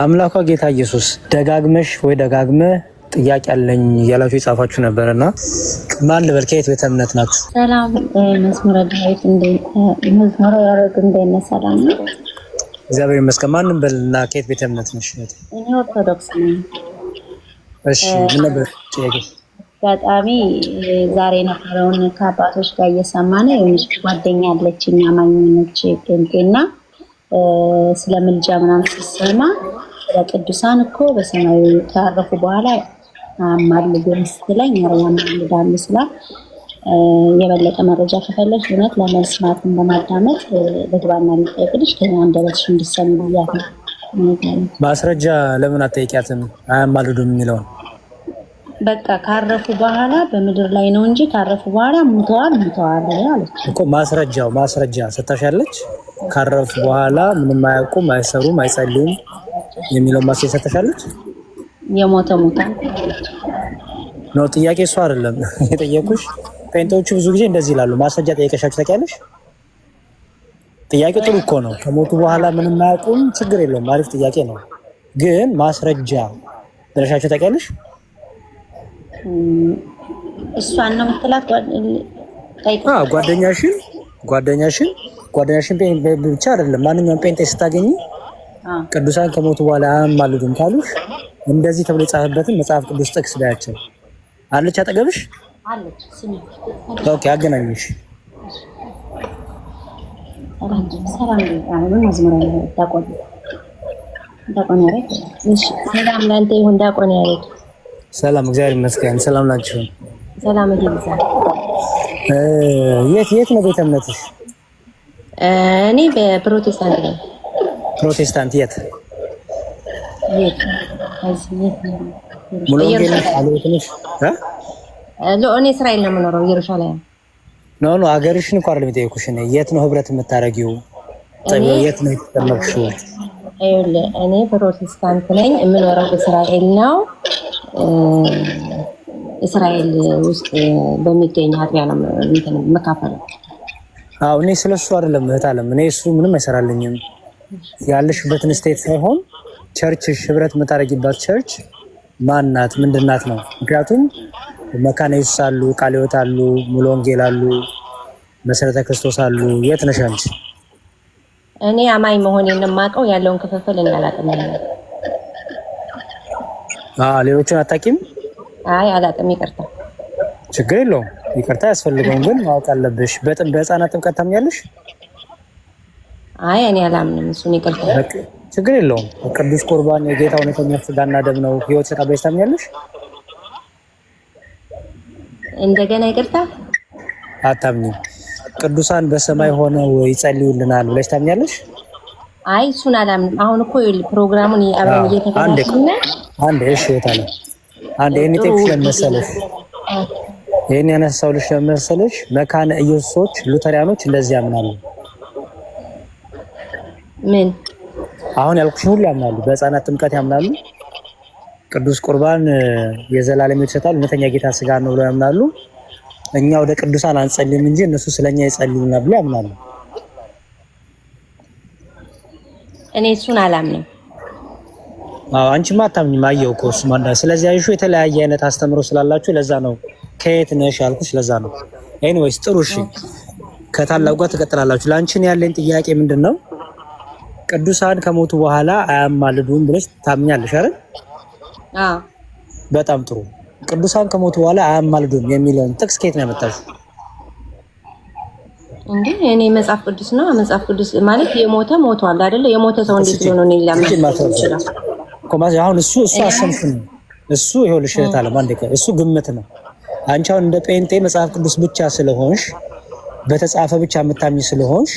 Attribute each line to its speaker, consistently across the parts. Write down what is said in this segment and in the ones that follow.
Speaker 1: አምላኳ ጌታ ኢየሱስ ደጋግመሽ ወይ ደጋግመ ጥያቄ አለኝ ያላችሁ የጻፋችሁ ነበርና ማን ልበል? ከየት ቤተ እምነት ናችሁ?
Speaker 2: ሰላም መዝሙረ ዳዊት መዝሙረ ያሬድ እንደነ ሰላም ነው።
Speaker 1: እግዚአብሔር ይመስገን። ማንም በልና ከየት ቤተ እምነት ነሽ?
Speaker 2: እኔ ኦርቶዶክስ ነኝ።
Speaker 1: እሺ ምን ነበር ጥያቄ?
Speaker 2: በጣም ዛሬ ነበረውን ከአባቶች ጋር እየሰማነ የሆነች ጓደኛ አለችኝ አማኝ ነች ጴንጤና ስለ ምልጃ ምናምን ስትሰማ ስለ ቅዱሳን እኮ በሰማይ ካረፉ በኋላ ማልገን ስትለኝ ማርያም ማልዳም ስላ የበለጠ መረጃ ከፈለግሽ እውነት ለመስማት እንደማዳመጥ በግባና ልጠይቅልሽ ከኛ እንደበትሽ እንድሰሚ ብያት ነው።
Speaker 1: ማስረጃ ለምን አትጠይቂያትም? አያማልዱም የሚለውን
Speaker 2: በቃ ካረፉ በኋላ በምድር ላይ ነው እንጂ ካረፉ በኋላ ሙተዋል አለች
Speaker 1: እኮ። ማስረጃ ሰጣሻለች። ካረፉ በኋላ ምንም አያውቁም፣ አይሰሩም፣ አይጸልዩም የሚለው ማስረጃ ሰጣሻለች።
Speaker 2: የሞተ
Speaker 1: ነው ጥያቄ እሱ አይደለም የጠየቁሽ። ጴንጤዎቹ ብዙ ጊዜ እንደዚህ ይላሉ። ማስረጃ ጠይቀሻችሁ ታውቂያለሽ? ጥያቄው ጥሩ እኮ ነው። ከሞቱ በኋላ ምንም አያውቁም፣ ችግር የለውም፣ አሪፍ ጥያቄ ነው። ግን ማስረጃ ብለሻችሁ ታውቂያለሽ?
Speaker 2: እሷን ነው የምትላት
Speaker 1: ጓደኛሽን ብቻ አይደለም ማንኛውም ጴንጤ ስታገኝ ቅዱሳን ከሞቱ በኋላ አያማልዱም ካሉሽ እንደዚህ ተብሎ የጻፈበትን መጽሐፍ ቅዱስ ጥቅስ ባያቸው አለች አጠገብሽ
Speaker 2: አለች።
Speaker 1: ኦኬ አገናኝሽ። ሰላም እግዚአብሔር ይመስገን። ሰላም ናችሁ?
Speaker 2: ሰላም ይብዛ።
Speaker 1: የት ነው ቤተ እምነትሽ?
Speaker 2: እኔ በፕሮቴስታንት ነኝ።
Speaker 1: ፕሮቴስታንት የት? ሙሉ ወንጌል አለውትሽ?
Speaker 2: እኔ እስራኤል ነው የምኖረው፣ ኢየሩሳሌም።
Speaker 1: ኖ አገርሽን እንኳን አይደለም የጠየኩሽ። የት ነው ህብረት የምታረጊው? የት ነው የተጠመቅሽው?
Speaker 2: እኔ ፕሮቴስታንት ነኝ፣ የምኖረው እስራኤል ነው። እስራኤል ውስጥ በሚገኝ አጥቢያ ነው መካፈል።
Speaker 1: አዎ እኔ ስለሱ አይደለም እህት አለም። እኔ እሱ ምንም አይሰራልኝም። ያለሽበትን ስቴት ሳይሆን ቸርችሽ ህብረት የምታረጊባት ቸርች ማናት ምንድናት ነው። ምክንያቱም መካነ ኢየሱስ አሉ፣ ቃለ ሕይወት አሉ፣ ሙሉ ወንጌል አሉ፣ መሰረተ ክርስቶስ አሉ። የት ነሽ አንቺ?
Speaker 2: እኔ አማኝ መሆኔን የማውቀው ያለውን ክፍፍል እናላቅም።
Speaker 1: ሌሎቹን አታውቂም?
Speaker 2: አይ አላውቅም። ይቅርታ።
Speaker 1: ችግር የለውም ይቅርታ አያስፈልገውም፣ ግን ማወቅ አለብሽ። በህፃናት ጥምቀት ታምኛለሽ?
Speaker 2: አይ እኔ አላምንም። እሱን ይቅርታ።
Speaker 1: ችግር የለውም። ቅዱስ ቁርባን የጌታ እውነተኛ ስጋና ደም ነው። ህይወት ተቀበለሽ ታምኛለሽ?
Speaker 2: እንደገና ይቅርታ።
Speaker 1: አታምኚም? ቅዱሳን በሰማይ ሆነው ይጸልዩልናል ብለሽ ታምኛለሽ?
Speaker 2: አይ እሱን አላምንም። አሁን እኮ ፕሮግራሙን አብረን እየተከታተልን
Speaker 1: እሺ ታለ ይሄን ጥቅስ ለመሰለሽ ይሄን ያነሳውልሽ ለመሰለሽ መካነ ኢየሱሶች ሉተሪያኖች እንደዚህ ያምናሉ።
Speaker 2: ምን
Speaker 1: አሁን ያልኩሽ ሁሉ ያምናሉ። በህፃናት ጥምቀት ያምናሉ። ቅዱስ ቁርባን የዘላለም ሕይወት ይሰጣል፣ እውነተኛ ጌታ ስጋ ነው ብለው ያምናሉ። እኛ ወደ ቅዱሳን አንጸልይም እንጂ እነሱ ስለኛ ይጸልዩና ብለው ያምናሉ።
Speaker 2: እኔ እሱን አላምንም።
Speaker 1: አንቺማ አታምኚም። አየሁ እኮ እሱ ማለት ስለዚህ አይሹ የተለያየ አይነት አስተምሮ ስላላችሁ ለዛ ነው ከየት ነሽ ያልኩሽ፣ ለዛ ነው። ኤኒዌይስ ጥሩ እሺ፣ ከታላቁ ጋር ትቀጥላላችሁ። ላንቺን ያለኝ ጥያቄ ምንድነው? ቅዱሳን ከሞቱ በኋላ አያማልዱም ብለሽ ታምኛለሽ አይደል? በጣም ጥሩ። ቅዱሳን ከሞቱ በኋላ አያማልዱም የሚለውን ጥቅስ ከየት ነው ያመጣሽው?
Speaker 2: እንዴ እኔ መጽሐፍ ቅዱስ ነው። መጽሐፍ ቅዱስ ማለት የሞተ ሞቷል አይደለ? የሞተ ሰው እንዴት ነው ነው ይላል ይችላል።
Speaker 1: ኮማስ አሁን እሱ አሰምሽን ነው። እሱ ይኸውልሽ ታለም አንዴ እሱ ግምት ነው። አንቺ አሁን እንደ ጴንጤ መጽሐፍ ቅዱስ ብቻ ስለሆንሽ በተጻፈ ብቻ የምታምኚ ስለሆንሽ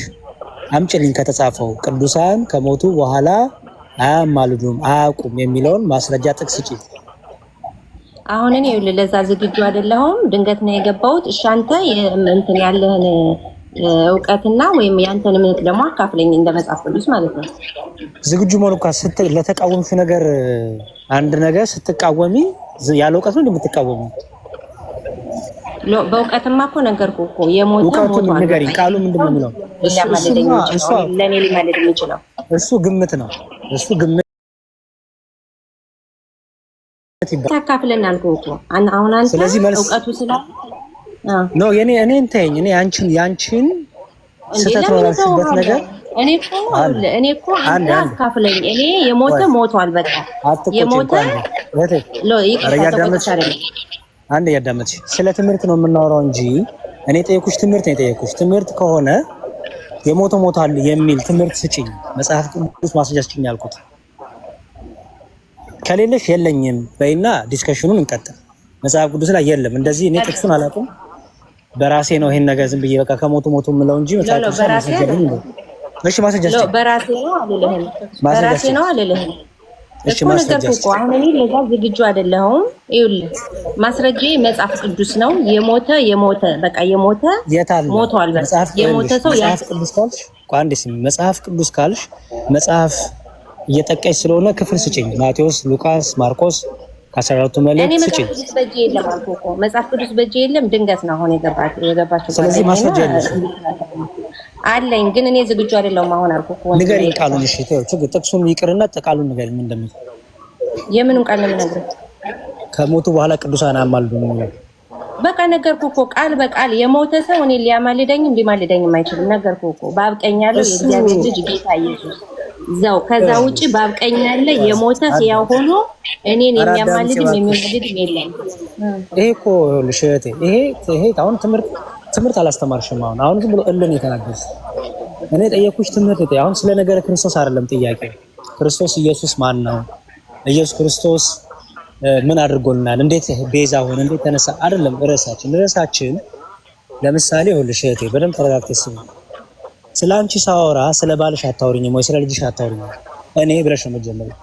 Speaker 1: አምጪልኝ ከተጻፈው ቅዱሳን ከሞቱ በኋላ አያማልዱም አያውቁም የሚለውን ማስረጃ ጥቅስ እጪ።
Speaker 2: አሁን እኔ ለዛ ዝግጁ አይደለሁም። ድንገት ነው የገባሁት። እሺ አንተ እንትን ያለህን እውቀትና ወይም ያንተን እምነት ደግሞ አካፍለኝ እንደ መጽሐፍ ቅዱስ ማለት ነው።
Speaker 1: ዝግጁ መሆን እኮ ለተቃወምሽ ነገር አንድ ነገር ስትቃወሚ ያለ እውቀት ነው እንደምትቃወሚ።
Speaker 2: በእውቀትማ እኮ ነገርኩህ እኮ የሞተ ሞቷል።
Speaker 1: ንገሪኝ፣ ቃሉ ምንድነው የሚለው?
Speaker 2: ለኔ ሊማልድ የሚችለው
Speaker 1: እሱ ግምት ነው። እሱ ግምት
Speaker 2: ታካፍለን አልኩህ እኮ አሁን አንተ እውቀቱ ስላለ
Speaker 1: ነው እኔ እንተኝ እኔ ያንቺን ስተት ነው ያልሽበት ነገር
Speaker 2: እኔ እኮ አንተ አካፍለኝ እኔ የሞተ ሞቷል በቃ የሞተ
Speaker 1: አንድ ያዳመጥሽ ስለ ትምህርት ነው የምናወራው እንጂ እኔ ጠየኩሽ ትምህርት ነው የጠየኩሽ ትምህርት ከሆነ የሞተ ሞቷል የሚል ትምህርት ስጪኝ መጽሐፍ ቅዱስ ማስረጃ ስጪኝ ያልኩት ከሌለሽ የለኝም በይና ዲስከሽኑን እንቀጥል መጽሐፍ ቅዱስ ላይ የለም እንደዚህ እኔ ጥቅሱን አላውቅም በራሴ ነው ይሄን ነገር ዝም ብዬ በቃ ከሞቱ ምለው እንጂ መጽሐፍ ቅዱስ እሺ ማስረጃ ስጪኝ
Speaker 2: በራሴ ነው አልልህም እሺ ማስረጃ እኮ አሁን እኔ ለዛ ዝግጁ አይደለሁም ይኸውልህ ማስረጃዬ መጽሐፍ ቅዱስ ነው የሞተ በቃ የሞተ ሞቷል በቃ የሞተ ሰው
Speaker 1: መጽሐፍ ቅዱስ ካልሽ ቋንዴስ መጽሐፍ ቅዱስ ካልሽ መጽሐፍ እየጠቀሽ ስለሆነ ክፍል ስጪኝ ማቴዎስ ሉቃስ ማርቆስ ከ14ቱ መልእክት ስጪኝ
Speaker 2: መጽሐፍ ቅዱስ በእጄ የለም ድንገት ነው አሁን የገባችሁ
Speaker 1: ስለዚህ ማስረጃ የለሽም
Speaker 2: አለኝ ግን እኔ ዝግጁ አይደለሁም አሁን አልኩህ
Speaker 1: ንገሪኝ ቃሉን እሺ ተው ጥቅሱን ይቅርና ቃሉን ንገሪኝ ምን እንደሚል
Speaker 2: የምኑን ቃል ነው የምነግርህ
Speaker 1: ከሞቱ በኋላ ቅዱሳን አማልዱ ነው
Speaker 2: በቃ ነገርኩህ እኮ ቃል በቃል የሞተ ሰው እኔ ሊያማልደኝም ሊማልደኝም አይችልም ነገርኩህ እኮ ባብቀኛለሁ የእግዚአብሔር ልጅ ጌታ ኢየሱስ ዘው ከዛ ውጪ ባብቀኛለ የሞተ ሕያው ሆኖ እኔን የሚያማልድም የሚማልድም የለም
Speaker 1: ይሄ እኮ ልሽቴ ይሄ አሁን ትምህርት አላስተማርሽም አሁን ዝም ብሎ እልን የተናገርሽ እኔ ጠየኩሽ ትምህርት አሁን ስለ ነገረ ክርስቶስ አይደለም ጥያቄ ክርስቶስ ኢየሱስ ማን ነው ኢየሱስ ክርስቶስ ምን አድርጎልናል እንዴት ቤዛ ሆነ እንዴት ተነሳ አይደለም ርዕሳችን ለምሳሌ ይኸውልሽ እህቴ በደንብ ተረጋግተሽ ስሚ ስላንቺ ሳወራ ስለ ባልሽ አታውሪኝም ወይ ስለ ልጅሽ አታውሪኝም እኔ ብለሽ ነው መጀመሪያ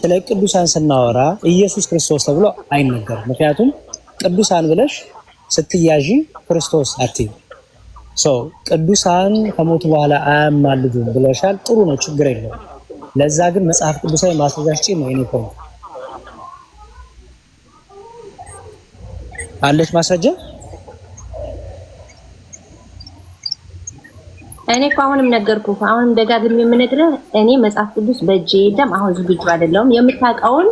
Speaker 1: ስለ ቅዱሳን ስናወራ ኢየሱስ ክርስቶስ ተብሎ አይነገርም ምክንያቱም ቅዱሳን ብለሽ ስትያዢ ክርስቶስ አትይ ቅዱሳን ከሞቱ በኋላ አያማልዱም ብለሻል ጥሩ ነው ችግር የለውም ለዛ ግን መጽሐፍ ቅዱሳዊ ማስረጃ ነው እኔ ፖይንት አለሽ ማስረጃ
Speaker 2: እኔ እኮ አሁንም ነገርኩህ አሁንም ደጋግሜ የምነግርህ እኔ መጽሐፍ ቅዱስ በእጄ የለም አሁን ዝግጁ አይደለሁም የምታውቀውን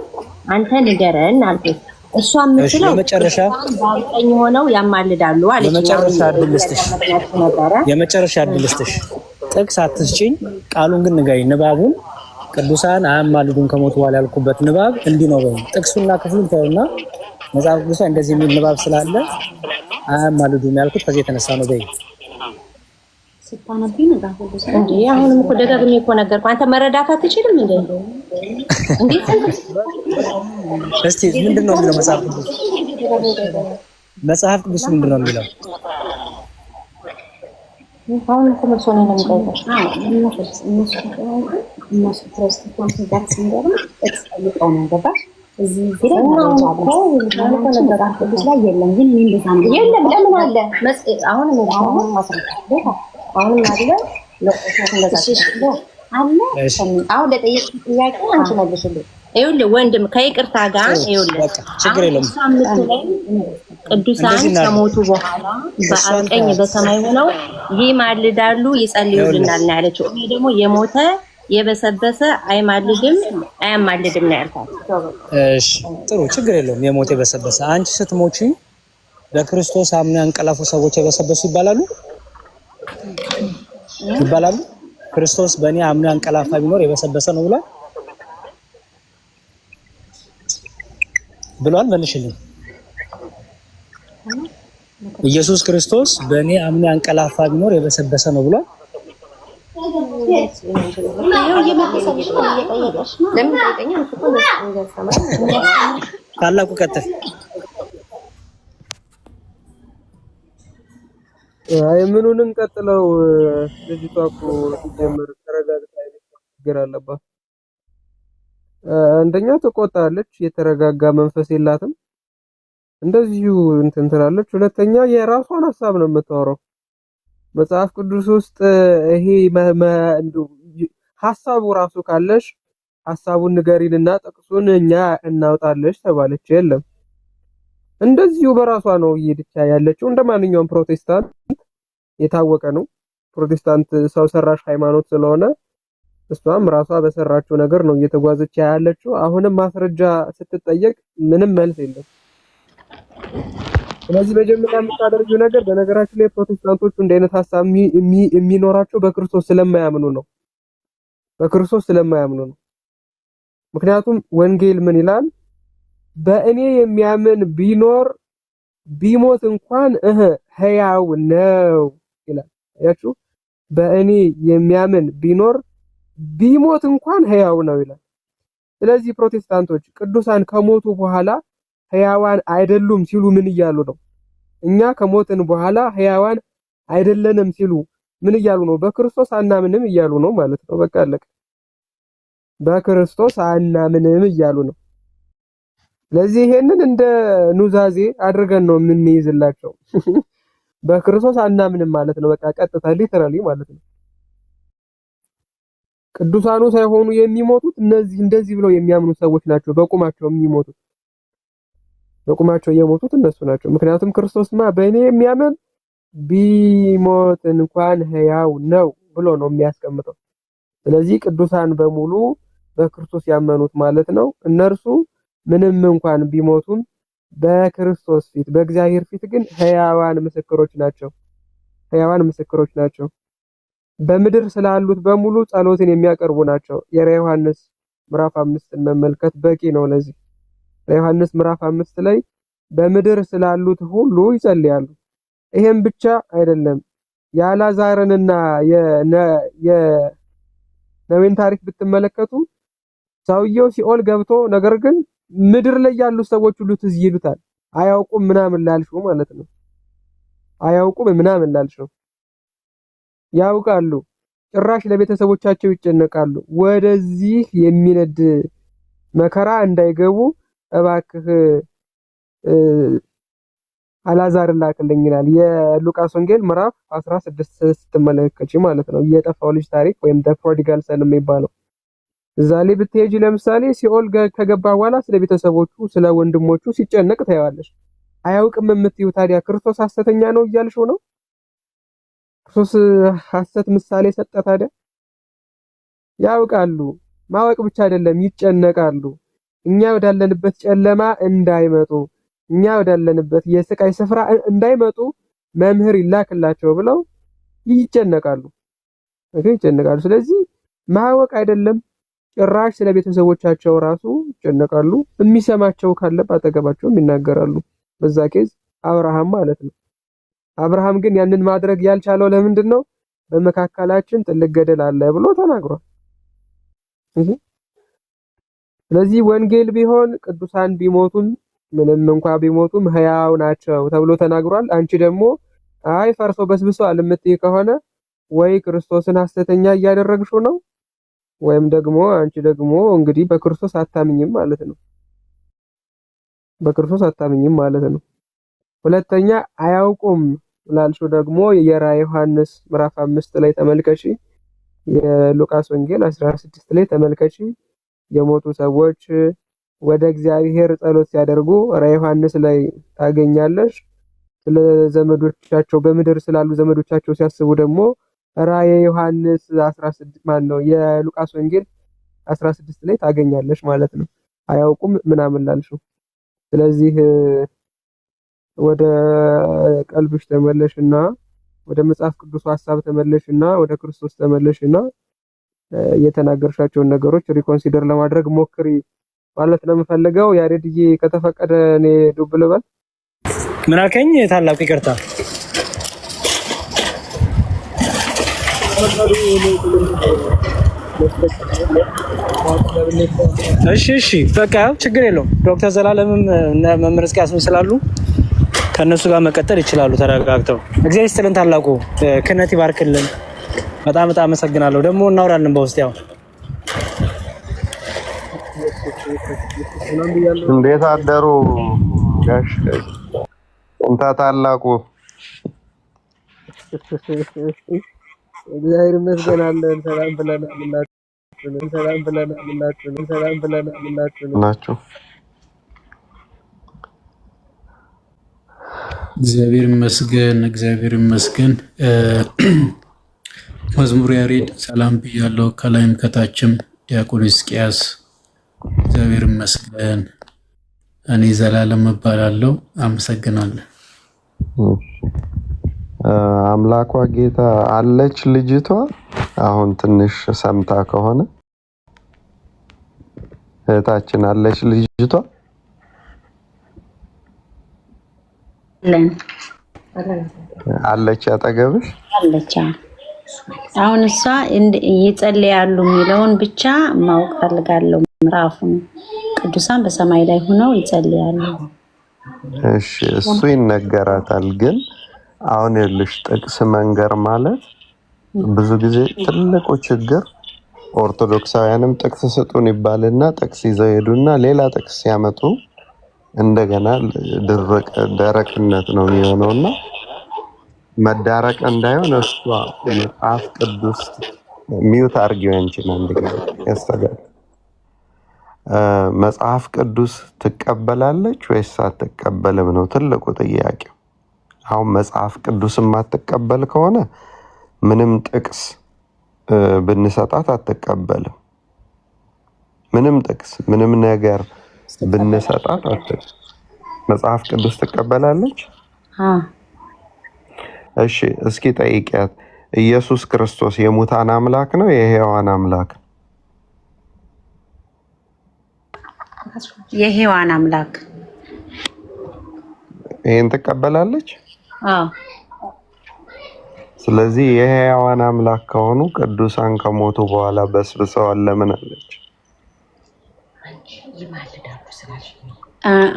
Speaker 2: አንተ ንገረን አልኩህ እሷ የምትለው
Speaker 1: የመጨረሻ
Speaker 2: ባልቀኝ ሆነው ያማልዳሉ አለች
Speaker 1: የመጨረሻ አድልስትሽ ጥቅስ አትስጪኝ ቃሉን ግን ንገሪኝ ንባቡን ቅዱሳን አያማልዱም ከሞቱ በኋላ ያልኩበት ንባብ እንዲህ ነው ወይ ጥቅሱና ክፍሉን ተውና መጽሐፍ ቅዱስ እንደዚህ የሚል ንባብ ስላለ አያማልዱም ያልኩት ከዚህ የተነሳ ነው በይ
Speaker 2: ስታነብኝ መጽሐፍ ቅዱስ እንዴ አሁንም እኮ ደጋግሜ እኮ ነገርኩህ አንተ መረዳት አትችልም እንዴ
Speaker 1: እስቲ ምንድነው የሚለው መጽሐፍ ቅዱስ ምንድነው የሚለው
Speaker 2: አሁን ኮመርሶን ነው የሚጠይቀው እነሱ ፕሮቴስታንት ጋር ሲንገሩ ተጠይቀው ነው ገባሽ እዚህ መጽሐፍ ቅዱስ ላይ የለም ግን ምን እንደዛ ነው የለም ለምን አለ አሁን ማስረጃ አሁን አለ አሁን ለጠየቅኩት ጥያቄ አንቺ መልሽልኝ ይኸውልህ ወንድም ከይቅርታ ጋር ይኸውልህ
Speaker 1: ችግር የለም
Speaker 2: ቅዱሳን ከሞቱ በኋላ በአልቀኝ በሰማይ ሆነው ይማልዳሉ ይጸልዩልናል ነው ያለችው እኔ ደግሞ የሞተ የበሰበሰ አይማልድም አያማልድም ነው ያልኩት
Speaker 1: እሺ ጥሩ ችግር የለውም የሞተ የበሰበሰ አንቺ ስትሞቺ በክርስቶስ አምነው ያንቀላፉ ሰዎች የበሰበሱ ይባላሉ ክርስቶስ በእኔ አምነው ያንቀላፋ ቢኖር የበሰበሰ ነው ብሏል መልሽልኝ ኢየሱስ ክርስቶስ በእኔ አምነው ያንቀላፋ ቢኖር የበሰበሰ ነው ብሏል ታላቁ ቀጥል
Speaker 3: አይ ምኑን ቀጥለው ልጅቷ እኮ ሲጀምር ተረጋግታ ችግር አለባት አንደኛ ተቆጣለች የተረጋጋ መንፈስ የላትም እንደዚሁ እንትን ትላለች ሁለተኛ የራሷን ሐሳብ ነው የምታወራው መጽሐፍ ቅዱስ ውስጥ ይሄ ሐሳቡ ራሱ ካለሽ ሐሳቡን ንገሪንና ጥቅሱን እኛ እናውጣለሽ ተባለች የለም እንደዚሁ በራሷ ነው እየሄደች ያለችው እንደማንኛውም ፕሮቴስታንት የታወቀ ነው ፕሮቴስታንት ሰው ሰራሽ ሃይማኖት ስለሆነ እሷም ራሷ በሰራችው ነገር ነው እየተጓዘች ያለችው። አሁንም ማስረጃ ስትጠየቅ ምንም መልስ የለም። ስለዚህ መጀመሪያ የምታደርጊው ነገር በነገራችን ላይ ፕሮቴስታንቶቹ እንደ አይነት ሐሳብ የሚኖራቸው በክርስቶስ ስለማያምኑ ነው። በክርስቶስ ስለማያምኑ ነው። ምክንያቱም ወንጌል ምን ይላል? በእኔ የሚያምን ቢኖር ቢሞት እንኳን ሕያው ነው ይላል። አያችሁ? በእኔ የሚያምን ቢኖር ቢሞት እንኳን ሕያው ነው ይላል። ስለዚህ ፕሮቴስታንቶች ቅዱሳን ከሞቱ በኋላ ሕያዋን አይደሉም ሲሉ ምን እያሉ ነው? እኛ ከሞትን በኋላ ሕያዋን አይደለንም ሲሉ ምን እያሉ ነው? በክርስቶስ አናምንም እያሉ ነው ማለት ነው። በቃ አለቀ። በክርስቶስ አናምንም እያሉ ነው። ስለዚህ ይሄንን እንደ ኑዛዜ አድርገን ነው የምንይዝላቸው። በክርስቶስ አናምንም ማለት ነው። በቃ ቀጥታ ሊተራሊ ማለት ነው። ቅዱሳኑ ሳይሆኑ የሚሞቱት እነዚህ እንደዚህ ብለው የሚያምኑ ሰዎች ናቸው። በቁማቸው የሚሞቱት በቁማቸው የሞቱት እነሱ ናቸው። ምክንያቱም ክርስቶስማ በእኔ የሚያምን ቢሞት እንኳን ሕያው ነው ብሎ ነው የሚያስቀምጠው። ስለዚህ ቅዱሳን በሙሉ በክርስቶስ ያመኑት ማለት ነው። እነርሱ ምንም እንኳን ቢሞቱም በክርስቶስ ፊት በእግዚአብሔር ፊት ግን ሕያዋን ምስክሮች ናቸው። ሕያዋን ምስክሮች ናቸው። በምድር ስላሉት በሙሉ ጸሎትን የሚያቀርቡ ናቸው። የራዕየ ዮሐንስ ምዕራፍ 5ን መመልከት በቂ ነው ለዚህ። ዮሐንስ ምዕራፍ 5 ላይ በምድር ስላሉት ሁሉ ይጸልያሉ። ይሄም ብቻ አይደለም። የአልዓዛርንና የነዌን ታሪክ ብትመለከቱ ሰውየው ሲኦል ገብቶ ነገር ግን ምድር ላይ ያሉ ሰዎች ሁሉ ትዝ ይሉታል። አያውቁም ምናምን ላልሽው ማለት ነው። አያውቁም ምናምን ላልሽው ያውቃሉ። ጭራሽ ለቤተሰቦቻቸው ይጨነቃሉ። ወደዚህ የሚነድ መከራ እንዳይገቡ እባክህ አልዓዛር ላክልኝ ይላል። የሉቃስ ወንጌል ምዕራፍ 16 ስትመለከቺ ማለት ነው። የጠፋው ልጅ ታሪክ ወይም the prodigal son የሚባለው እዛ ላይ ብትሄጂ ለምሳሌ ሲኦል ከገባ በኋላ ስለ ቤተሰቦቹ ስለ ወንድሞቹ ሲጨነቅ ታያለሽ። አያውቅም የምትይው ታዲያ ክርስቶስ ሐሰተኛ ነው እያልሽው ነው? ክርስቶስ ሐሰት ምሳሌ ሰጠ ታዲያ? ያውቃሉ። ማወቅ ብቻ አይደለም ይጨነቃሉ። እኛ ወዳለንበት ጨለማ እንዳይመጡ፣ እኛ ወዳለንበት የስቃይ ስፍራ እንዳይመጡ መምህር ይላክላቸው ብለው ይጨነቃሉ። ይጨነቃሉ። ስለዚህ ማወቅ አይደለም ጭራሽ ስለ ቤተሰቦቻቸው ራሱ ይጨነቃሉ። የሚሰማቸው ካለ ባጠገባቸው ይናገራሉ። በዛ ኬዝ አብርሃም ማለት ነው። አብርሃም ግን ያንን ማድረግ ያልቻለው ለምንድን ነው? በመካከላችን ጥልቅ ገደል አለ ብሎ ተናግሯል። ስለዚህ ወንጌል ቢሆን ቅዱሳን ቢሞቱም ምንም እንኳን ቢሞቱም ሕያው ናቸው ተብሎ ተናግሯል። አንቺ ደግሞ አይ ፈርሶ በስብሷል የምትይ ከሆነ ወይ ክርስቶስን ሐሰተኛ እያደረግሽው ነው ወይም ደግሞ አንቺ ደግሞ እንግዲህ በክርስቶስ አታምኝም ማለት ነው። በክርስቶስ አታምኝም ማለት ነው። ሁለተኛ አያውቁም ላልሽው ደግሞ የራዕየ ዮሐንስ ምዕራፍ 5 ላይ ተመልከቺ። የሉቃስ ወንጌል 16 ላይ ተመልከቺ። የሞቱ ሰዎች ወደ እግዚአብሔር ጸሎት ሲያደርጉ ራዕየ ዮሐንስ ላይ ታገኛለሽ። ስለ ዘመዶቻቸው በምድር ስላሉ ዘመዶቻቸው ሲያስቡ ደግሞ ራዕየ ዮሐንስ 16 ማን ነው የሉቃስ ወንጌል 16 ላይ ታገኛለሽ ማለት ነው። አያውቁም ምናምን ላልሽው። ስለዚህ ወደ ቀልብሽ ተመለሽና ወደ መጽሐፍ ቅዱስ ሐሳብ ተመለሽና ወደ ክርስቶስ ተመለሽና የተናገርሻቸውን ነገሮች ሪኮንሲደር ለማድረግ ሞክሪ ማለት ነው የምፈልገው። ያሬድዬ ከተፈቀደ እኔ ዱብ ልበል።
Speaker 1: ምን አልከኝ? ታላቁ ይቅርታ። እሺ በቃ ችግር የለውም። ዶክተር ዘላለምም እና መምህር እስቂያስም ስላሉ ከነሱ ጋር መቀጠል ይችላሉ ተረጋግተው። እግዚአብሔር ይስጥልን። ታላቁ ክህነት ይባርክልን። በጣም አመሰግናለሁ። ደግሞ እናወራለን በውስጥ ያው።
Speaker 4: እንዴት አደሩ ጋሽ እንታ ታላቁ?
Speaker 3: እግዚአብሔር ይመስገን አለን። ሰላም ብለናል። ሰላም ብለናል
Speaker 4: ናችሁ?
Speaker 5: እግዚአብሔር ይመስገን። መዝሙር ያሬድ ሰላም ብያለሁ። ከላይም ከታችም ዲያቆን ሕዝቅያስ እግዚአብሔር ይመስገን። እኔ ዘላለም እባላለሁ። አመሰግናለሁ።
Speaker 4: አምላኳ ጌታ አለች ልጅቷ። አሁን ትንሽ ሰምታ ከሆነ እህታችን አለች ልጅቷ አለች አጠገብሽ
Speaker 2: አለች። አሁን እሷ ይጸልያሉ የሚለውን ብቻ ማወቅ ፈልጋለሁ። ምዕራፉን ቅዱሳን በሰማይ ላይ ሆነው ይጸልያሉ።
Speaker 4: እሺ እሱ ይነገራታል። ግን አሁን ይኸውልሽ ጥቅስ መንገር ማለት ብዙ ጊዜ ትልቁ ችግር ኦርቶዶክሳውያንም ጥቅስ ስጡን ይባልና ጥቅስ ይዘው ሄዱና ሌላ ጥቅስ ሲያመጡ እንደገና ደረቅነት ነው የሚሆነውና መዳረቅ እንዳይሆን እሷ መጽሐፍ ቅዱስ ሚውት አርጊው አንቺን አንድ ጊዜ ያስተጋል። መጽሐፍ ቅዱስ ትቀበላለች ወይስ አትቀበልም ነው ትልቁ ጥያቄው። አሁን መጽሐፍ ቅዱስ የማትቀበል ከሆነ ምንም ጥቅስ ብንሰጣት አትቀበልም። ምንም ጥቅስ ምንም ነገር ብንሰጣት መጽሐፍ ቅዱስ ትቀበላለች? እሺ እስኪ ጠይቂያት። ኢየሱስ ክርስቶስ የሙታን አምላክ ነው የሕያዋን አምላክ?
Speaker 2: የሕያዋን አምላክ።
Speaker 4: ይሄን ትቀበላለች?
Speaker 2: አዎ።
Speaker 4: ስለዚህ የሕያዋን አምላክ ከሆኑ ቅዱሳን ከሞቱ በኋላ በስብሰዋል ለምን አለች?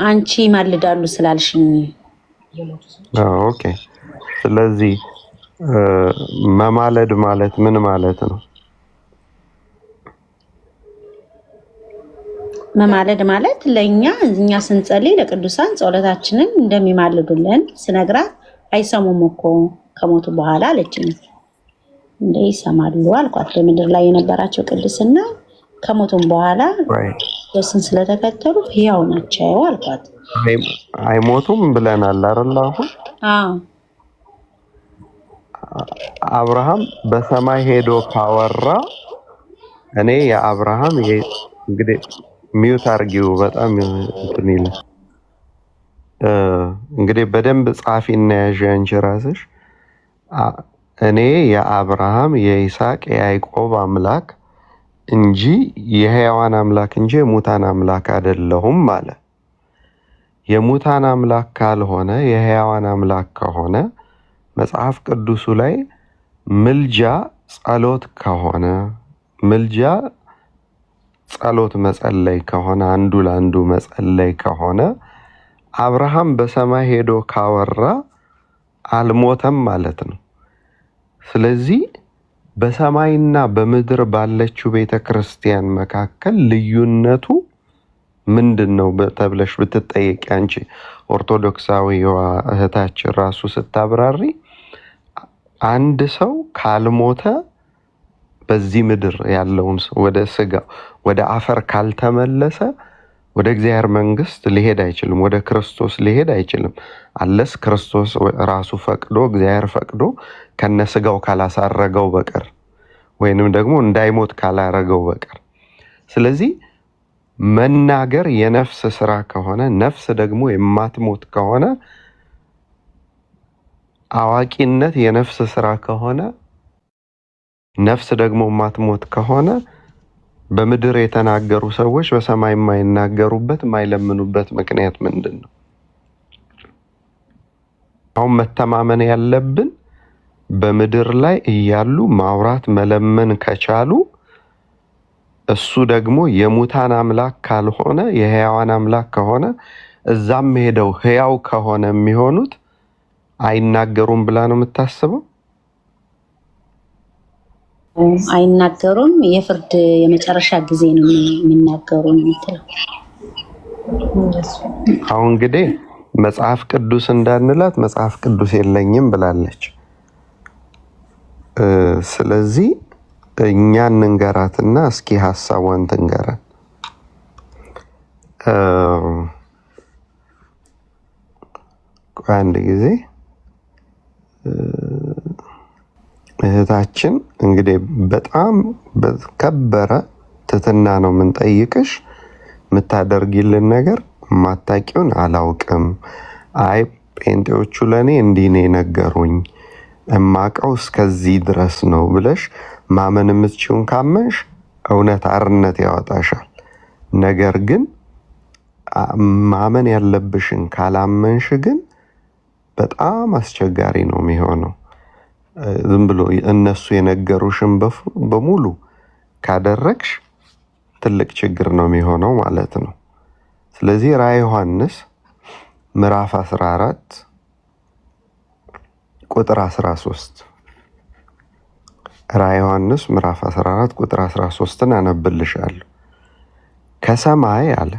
Speaker 2: አንቺ ይማልዳሉ ስላልሽኝ።
Speaker 4: ኦኬ። ስለዚህ መማለድ ማለት ምን ማለት ነው?
Speaker 2: መማለድ ማለት ለኛ እኛ ስንጸልይ ለቅዱሳን ጸሎታችንን እንደሚማልዱልን ስነግራት አይሰሙም እኮ ከሞቱ በኋላ አለችኝ። እንዴ ይሰማሉ አልኳት። በምድር ላይ የነበራቸው ቅድስና ከሞቱም በኋላ ክርስቶስን ስለተከተሉ ሕያው ናቸው አልኳት።
Speaker 4: አይሞቱም ብለናል አይደል? አሁን አብርሃም በሰማይ ሄዶ ካወራ እኔ የአብርሃም እንግዲህ ሚውት አርጊው በጣም እንትን ይላል። እንግዲህ በደንብ ጻፊ እና ያዥ አንቺ ራስሽ። እኔ የአብርሃም የይስሐቅ የያዕቆብ አምላክ እንጂ የሕያዋን አምላክ እንጂ የሙታን አምላክ አይደለሁም ማለት። የሙታን አምላክ ካልሆነ የሕያዋን አምላክ ከሆነ መጽሐፍ ቅዱሱ ላይ ምልጃ ጸሎት ከሆነ ምልጃ ጸሎት መጸለይ ከሆነ አንዱ ለአንዱ መጸለይ ከሆነ አብርሃም በሰማይ ሄዶ ካወራ አልሞተም ማለት ነው። ስለዚህ በሰማይና በምድር ባለችው ቤተክርስቲያን መካከል ልዩነቱ ምንድነው ተብለሽ ብትጠየቂ አንቺ ኦርቶዶክሳዊዋ እህታችን ራሱ ስታብራሪ አንድ ሰው ካልሞተ በዚህ ምድር ያለውን ሰው ወደ ስጋ ወደ አፈር ካልተመለሰ ወደ እግዚአብሔር መንግስት ሊሄድ አይችልም፣ ወደ ክርስቶስ ሊሄድ አይችልም። አለስ ክርስቶስ ራሱ ፈቅዶ እግዚአብሔር ፈቅዶ ከነስጋው ካላሳረገው በቀር ወይንም ደግሞ እንዳይሞት ካላረገው በቀር። ስለዚህ መናገር የነፍስ ስራ ከሆነ ነፍስ ደግሞ የማትሞት ከሆነ አዋቂነት የነፍስ ስራ ከሆነ ነፍስ ደግሞ የማትሞት ከሆነ በምድር የተናገሩ ሰዎች በሰማይ የማይናገሩበት የማይለምኑበት ምክንያት ምንድን ነው? አሁን መተማመን ያለብን በምድር ላይ እያሉ ማውራት መለመን ከቻሉ እሱ ደግሞ የሙታን አምላክ ካልሆነ የሕያዋን አምላክ ከሆነ እዛም ሄደው ሕያው ከሆነ የሚሆኑት አይናገሩም ብላ ነው የምታስበው?
Speaker 2: አይናገሩም። የፍርድ የመጨረሻ ጊዜ ነው የሚናገሩ የምትለው።
Speaker 4: አሁን እንግዲህ መጽሐፍ ቅዱስ እንዳንላት መጽሐፍ ቅዱስ የለኝም ብላለች። ስለዚህ እኛ እንንገራትና እስኪ ሐሳቧን ትንገረን። አንድ ጊዜ እህታችን እንግዲህ በጣም በከበረ ትትና ነው የምንጠይቅሽ። የምታደርጊልን ነገር ማታቂውን አላውቅም። አይ ጴንጤዎቹ ለኔ እንዲህ ነው የነገሩኝ፣ እማቀው እስከዚህ ድረስ ነው ብለሽ ማመን የምትችውን ካመንሽ እውነት አርነት ያወጣሻል። ነገር ግን ማመን ያለብሽን ካላመንሽ ግን በጣም አስቸጋሪ ነው የሚሆነው። ዝም ብሎ እነሱ የነገሩሽን በሙሉ ካደረግሽ ትልቅ ችግር ነው የሚሆነው ማለት ነው። ስለዚህ ራዕየ ዮሐንስ ምዕራፍ 14 ቁጥር 13 ራዕየ ዮሐንስ ምዕራፍ 14 ቁጥር 13ን አነብልሻለሁ። ከሰማይ አለ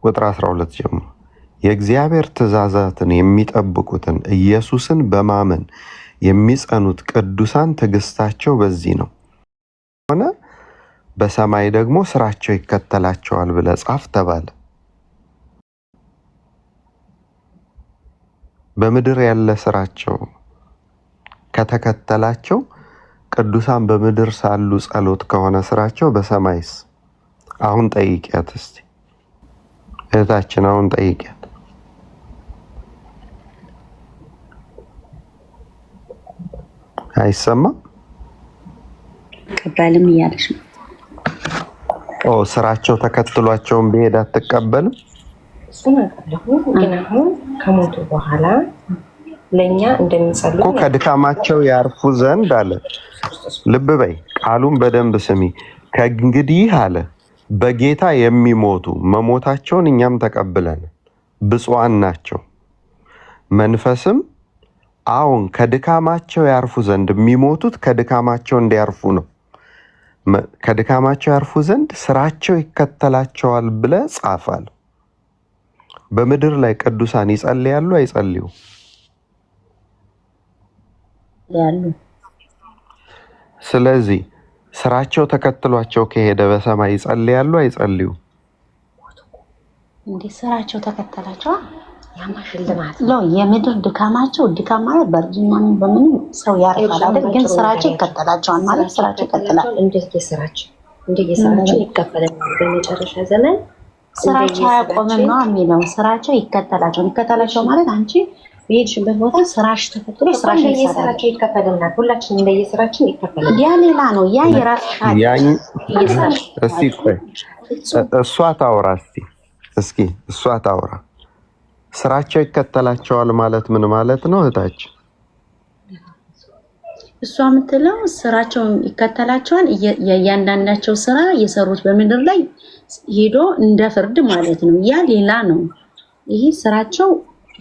Speaker 4: ቁጥር 12 ጀምሮ የእግዚአብሔር ትእዛዛትን የሚጠብቁትን ኢየሱስን በማመን የሚጸኑት ቅዱሳን ትዕግስታቸው በዚህ ነው ሆነ በሰማይ ደግሞ ስራቸው ይከተላቸዋል ብለህ ጻፍ ተባለ። በምድር ያለ ስራቸው ከተከተላቸው ቅዱሳን በምድር ሳሉ ጸሎት ከሆነ ስራቸው በሰማይስ? አሁን ጠይቂያት እስቲ እህታችን፣ አሁን ጠይቂያት። አይሰማም?
Speaker 2: ቀበልም እያለች ነው።
Speaker 4: ስራቸው ተከትሏቸውን ቢሄድ አትቀበልም?
Speaker 6: እሱን አውቃለሁ፣ ግን አሁን ከሞቱ በኋላ ለኛ እንደሚጸልዩ
Speaker 4: እኮ ከድካማቸው ያርፉ ዘንድ አለ። ልብ በይ፣ ቃሉን በደንብ ስሚ። ከእንግዲህ አለ በጌታ የሚሞቱ መሞታቸውን እኛም ተቀብለን ብፁዓን ናቸው። መንፈስም አሁን ከድካማቸው ያርፉ ዘንድ የሚሞቱት ከድካማቸው እንዲያርፉ ነው። ከድካማቸው ያርፉ ዘንድ ስራቸው ይከተላቸዋል ብለህ ጻፋል። በምድር ላይ ቅዱሳን ይጸልያሉ አይጸልዩ?
Speaker 2: ያሉ።
Speaker 4: ስለዚህ ስራቸው ተከትሏቸው ከሄደ በሰማይ ይጸልያሉ አይጸልዩ?
Speaker 2: እንዴ ስራቸው ተከተላቸው ያማሽልማት ነው። የምድር ድካማቸው ድካም ማለት በእርጅናም በምን ሰው ያርፋል አይደል? ግን ስራቸው ይከተላቸዋል ማለት ስራቸው ይከተላል።
Speaker 6: እንደየስራቸው ይከፈላል። በመጨረሻ ዘመን
Speaker 2: ስራቸው አያቆምም ነው የሚለው። ስራቸው ይከተላቸው ማለት አንቺ በሄድሽበት ቦታ ስራሽ ተከትሎ ስራሽ
Speaker 6: ይከፈልናል። ሁላችን እንደየስራችን ይከፈላል።
Speaker 2: ያ ሌላ ነው። ያ የራስሽ
Speaker 4: እሷ ታውራ እስኪ እሷ ታውራ። ስራቸው ይከተላቸዋል ማለት ምን ማለት ነው እህታችን?
Speaker 2: እሷ የምትለው ስራቸውን ይከተላቸዋል። የእያንዳንዳቸው ስራ የሰሩት በምድር ላይ ሄዶ እንደ ፍርድ ማለት ነው። ያ ሌላ ነው። ይህ ስራቸው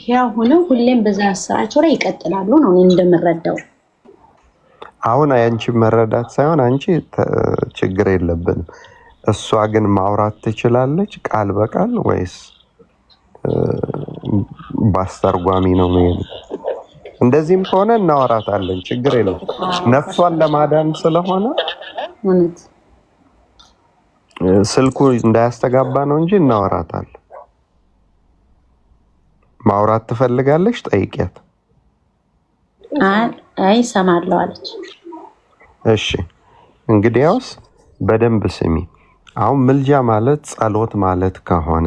Speaker 2: ያው ሆነው ሁሌም በዛ ስራቸው ላይ ይቀጥላሉ ነው እኔ እንደምረዳው።
Speaker 4: አሁን አንቺ መረዳት ሳይሆን አንቺ ችግር የለብንም። እሷ ግን ማውራት ትችላለች ቃል በቃል ወይስ ባስተርጓሚ ነው የሚሄድ? እንደዚህም ከሆነ እናወራታለን፣ ችግር የለም። ነፍሷን ለማዳን ስለሆነ ስልኩ እንዳያስተጋባ ነው እንጂ እናወራታለን። ማውራት ትፈልጋለች? ጠይቂያት።
Speaker 2: አይ ሰማለሁ አለች።
Speaker 4: እሺ እንግዲያውስ በደንብ ስሚ። አሁን ምልጃ ማለት ጸሎት ማለት ከሆነ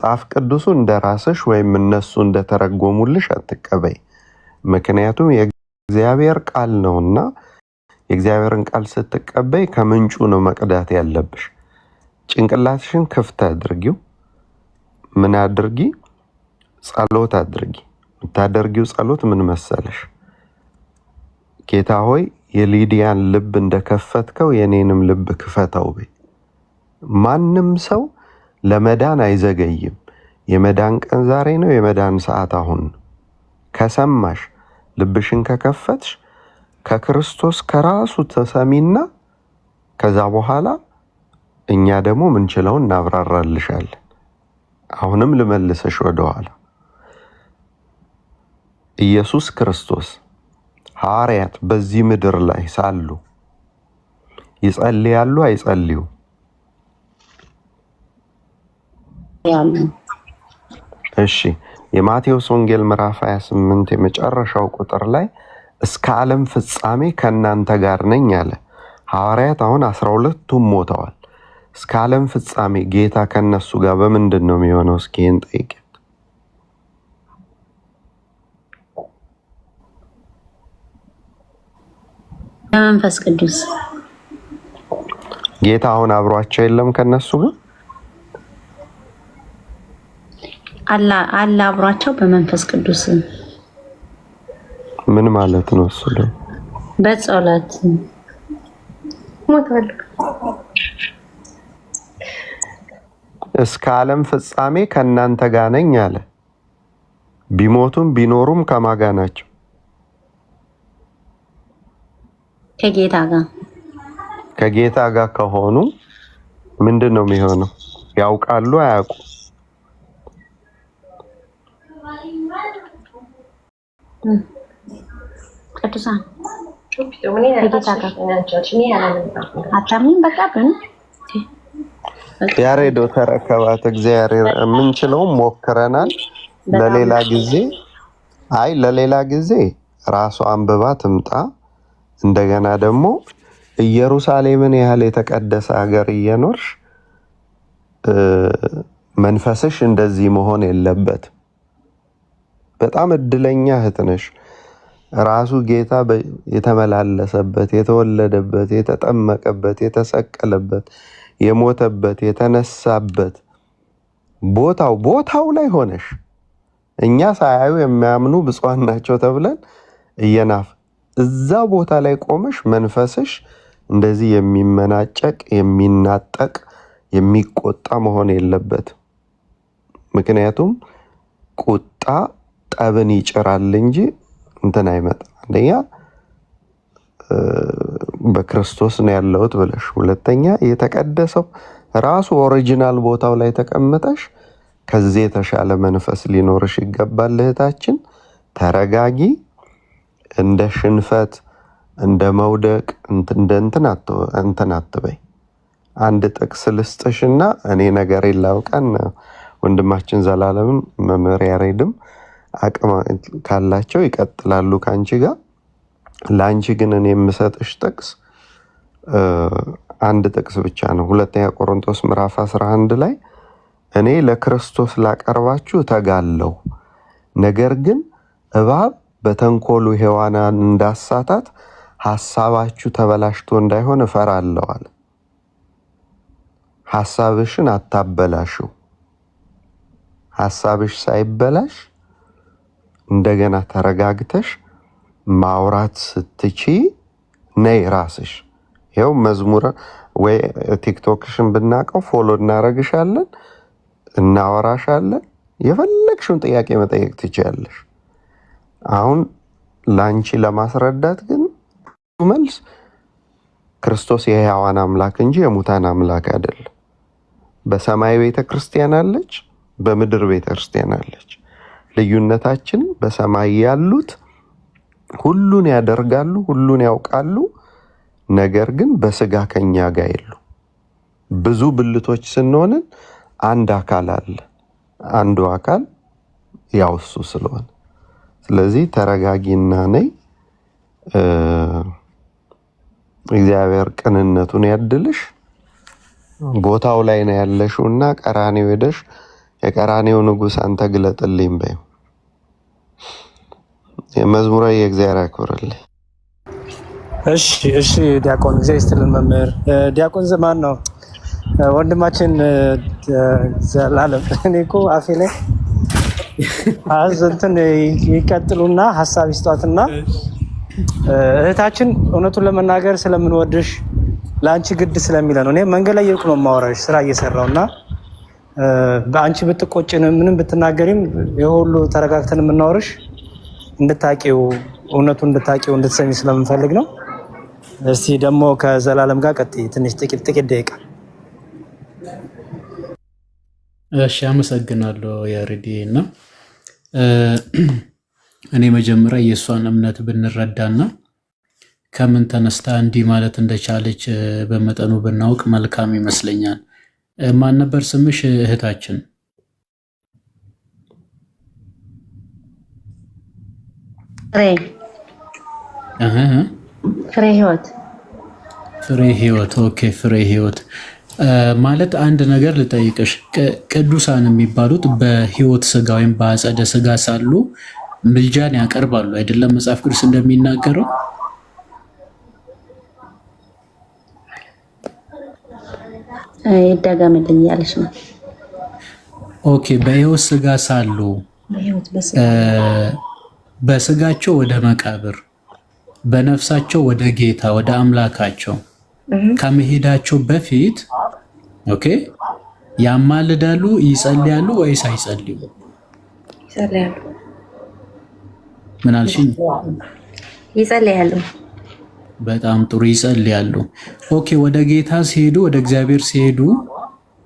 Speaker 4: መጽሐፍ ቅዱሱ እንደራስሽ ወይም እነሱ እንደተረጎሙልሽ አትቀበይ። ምክንያቱም የእግዚአብሔር ቃል ነውና የእግዚአብሔርን ቃል ስትቀበይ ከምንጩ ነው መቅዳት ያለብሽ። ጭንቅላትሽን ክፍት አድርጊው። ምን አድርጊ? ጸሎት አድርጊ። የምታደርጊው ጸሎት ምን መሰለሽ? ጌታ ሆይ የሊዲያን ልብ እንደከፈትከው የኔንም ልብ ክፈተው በይ። ማንም ሰው ለመዳን አይዘገይም። የመዳን ቀን ዛሬ ነው። የመዳን ሰዓት አሁን ነው። ከሰማሽ ልብሽን ከከፈትሽ ከክርስቶስ ከራሱ ተሰሚና ከዛ በኋላ እኛ ደግሞ ምንችለውን እናብራራልሻለን። አሁንም ልመልሰሽ ወደኋላ። ኢየሱስ ክርስቶስ ሐዋርያት በዚህ ምድር ላይ ሳሉ ይጸልያሉ አይጸልዩ? እሺ የማቴዎስ ወንጌል ምዕራፍ 28 የመጨረሻው ቁጥር ላይ እስከ ዓለም ፍጻሜ ከእናንተ ጋር ነኝ አለ። ሐዋርያት አሁን 12ቱም ሞተዋል። እስከ ዓለም ፍጻሜ ጌታ ከነሱ ጋር በምንድን ነው የሚሆነው? እስኪ ይህን ጠይቅ።
Speaker 2: በመንፈስ ቅዱስ
Speaker 4: ጌታ አሁን አብሯቸው የለም ከነሱ ጋር
Speaker 2: አላ አብሯቸው በመንፈስ ቅዱስ
Speaker 4: ምን ማለት ነው? እሱ
Speaker 2: በጸሎት
Speaker 6: ሞቷል።
Speaker 4: እስከ ዓለም ፍጻሜ ከእናንተ ጋር ነኝ አለ። ቢሞቱም ቢኖሩም ከማን ጋር ናቸው?
Speaker 2: ከጌታ ጋር።
Speaker 4: ከጌታ ጋር ከሆኑ ምንድን ነው የሚሆነው? ያውቃሉ አያውቁ?
Speaker 2: ቅዱሳን
Speaker 4: ያሬዶ ተረከባት። እግዚአብሔር የምንችለውም ሞክረናል። ለሌላ ጊዜ ራሱ አንብባ ትምጣ። እንደገና ደግሞ ኢየሩሳሌምን ያህል የተቀደሰ ሀገር እየኖርሽ መንፈስሽ እንደዚህ መሆን የለበት። በጣም እድለኛ እህት ነሽ። ራሱ ጌታ የተመላለሰበት፣ የተወለደበት፣ የተጠመቀበት፣ የተሰቀለበት፣ የሞተበት፣ የተነሳበት ቦታው ላይ ሆነሽ እኛ ሳያዩ የሚያምኑ ብፁዓን ናቸው ተብለን እዛ ቦታ ላይ ቆመሽ መንፈስሽ እንደዚህ የሚመናጨቅ፣ የሚናጠቅ፣ የሚቆጣ መሆን የለበት። ምክንያቱም ቁጣ ጠብን ይጭራል እንጂ እንትን አይመጣም። አንደኛ በክርስቶስ ነው ያለሁት ብለሽ፣ ሁለተኛ የተቀደሰው ራሱ ኦሪጂናል ቦታው ላይ ተቀምጠሽ ከዚህ የተሻለ መንፈስ ሊኖርሽ ይገባል። እህታችን ተረጋጊ። እንደ ሽንፈት እንደ መውደቅ እንትን አትበይ። አንድ ጥቅስ ልስጥሽና እኔ ነገር ላውቀን ወንድማችን ዘላለምም መምህር ያሬድም አቅም ካላቸው ይቀጥላሉ ካንቺ ጋር። ለአንቺ ግን እኔ የምሰጥሽ ጥቅስ አንድ ጥቅስ ብቻ ነው። ሁለተኛ ቆሮንቶስ ምዕራፍ 11 ላይ እኔ ለክርስቶስ ላቀርባችሁ እተጋለሁ፣ ነገር ግን እባብ በተንኮሉ ሔዋንን እንዳሳታት ሐሳባችሁ ተበላሽቶ እንዳይሆን እፈራለሁ አለ። ሐሳብሽን አታበላሽው። ሐሳብሽ ሳይበላሽ እንደገና ተረጋግተሽ ማውራት ስትቺ ነይ ራስሽ። ይኸው መዝሙር ወይ ቲክቶክሽን ብናቀው ፎሎ እናረግሻለን፣ እናወራሻለን። የፈለግሽውን ጥያቄ መጠየቅ ትችያለሽ። አሁን ላንቺ ለማስረዳት ግን መልስ ክርስቶስ የሕያዋን አምላክ እንጂ የሙታን አምላክ አይደለም። በሰማይ ቤተክርስቲያን አለች፣ በምድር ቤተክርስቲያን አለች። ልዩነታችን በሰማይ ያሉት ሁሉን ያደርጋሉ፣ ሁሉን ያውቃሉ፣ ነገር ግን በስጋ ከኛ ጋር የሉ። ብዙ ብልቶች ስንሆንን አንድ አካል አለ። አንዱ አካል ያው እሱ ስለሆነ ስለዚህ ተረጋጊና ነይ። እግዚአብሔር ቅንነቱን ያድልሽ። ቦታው ላይ ነው ያለሽውና ቀራኔው ሄደሽ የቀራኔው ንጉሥ አንተ ግለጥልኝ በይ። የመዝሙረ የእግዚአብሔር ያክብርልኝ።
Speaker 1: እሺ ዲያቆን እግዚአብሔር ይስጥልን። መምህር ዲያቆን ዘማን ነው ወንድማችን ዘላለም። እኔ እኮ አፌ ላይ እንትን ይቀጥሉና ሀሳብ ይስጧትና እህታችን እውነቱን ለመናገር ስለምንወድሽ ለአንቺ ግድ ስለሚለ ነው። እኔ መንገድ ላይ እየሄድኩ ነው የማወራሽ ስራ እየሰራውና በአንቺ ብትቆጭን ምንም ብትናገሪም የሁሉ ተረጋግተን የምናወርሽ እንድታቂው እውነቱን እንድታቂው እንድትሰሚ ስለምንፈልግ ነው። እስቲ ደግሞ ከዘላለም ጋር ቀጥይ ትንሽ ጥቂት ደቂቃ።
Speaker 5: እሺ አመሰግናለሁ ያሬዲ። እና እኔ መጀመሪያ የእሷን እምነት ብንረዳና ከምን ተነስታ እንዲህ ማለት እንደቻለች በመጠኑ ብናውቅ መልካም ይመስለኛል። ማን ነበር ስምሽ እህታችን?
Speaker 2: ፍሬ ህይወት
Speaker 5: ፍሬ ህይወት። ኦኬ ፍሬ ህይወት ማለት አንድ ነገር ልጠይቅሽ። ቅዱሳን የሚባሉት በህይወት ስጋ ወይም በአጸደ ስጋ ሳሉ ምልጃን ያቀርባሉ አይደለም? መጽሐፍ ቅዱስ እንደሚናገረው
Speaker 2: ይደገምልኝ ያለሽ ነው።
Speaker 5: ኦኬ በህይወት ስጋ ሳሉ በስጋቸው ወደ መቃብር በነፍሳቸው ወደ ጌታ ወደ አምላካቸው ከመሄዳቸው በፊት ኦኬ ያማልዳሉ፣ ይጸልያሉ ወይስ አይጸልዩ?
Speaker 6: ይጸልያሉ።
Speaker 5: ምን አልሽኝ?
Speaker 6: ይጸልያሉ።
Speaker 5: በጣም ጥሩ ይጸልያሉ። ኦኬ ወደ ጌታ ሲሄዱ ወደ እግዚአብሔር ሲሄዱ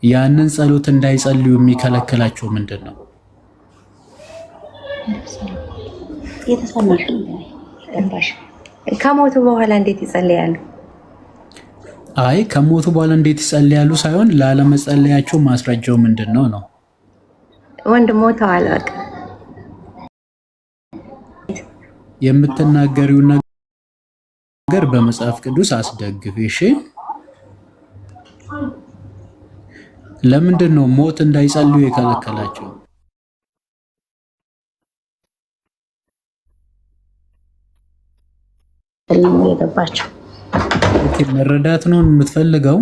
Speaker 5: ያንን ጸሎት እንዳይጸልዩ የሚከለክላቸው ምንድን ነው?
Speaker 6: ከሞቱ በኋላ እንዴት ይጸልያሉ?
Speaker 5: አይ ከሞቱ በኋላ እንዴት ይጸልያሉ ሳይሆን ላለመጸለያቸው ማስረጃው ምንድን ነው ነው?
Speaker 6: ወንድ ሞተዋል በቃ።
Speaker 5: የምትናገሪውን ነገር በመጽሐፍ ቅዱስ አስደግፊ። እሺ ለምንድን ነው ሞት እንዳይጸልዩ የከለከላቸው?
Speaker 2: የገባቸው
Speaker 5: ኦኬ መረዳት ነው የምትፈልገው?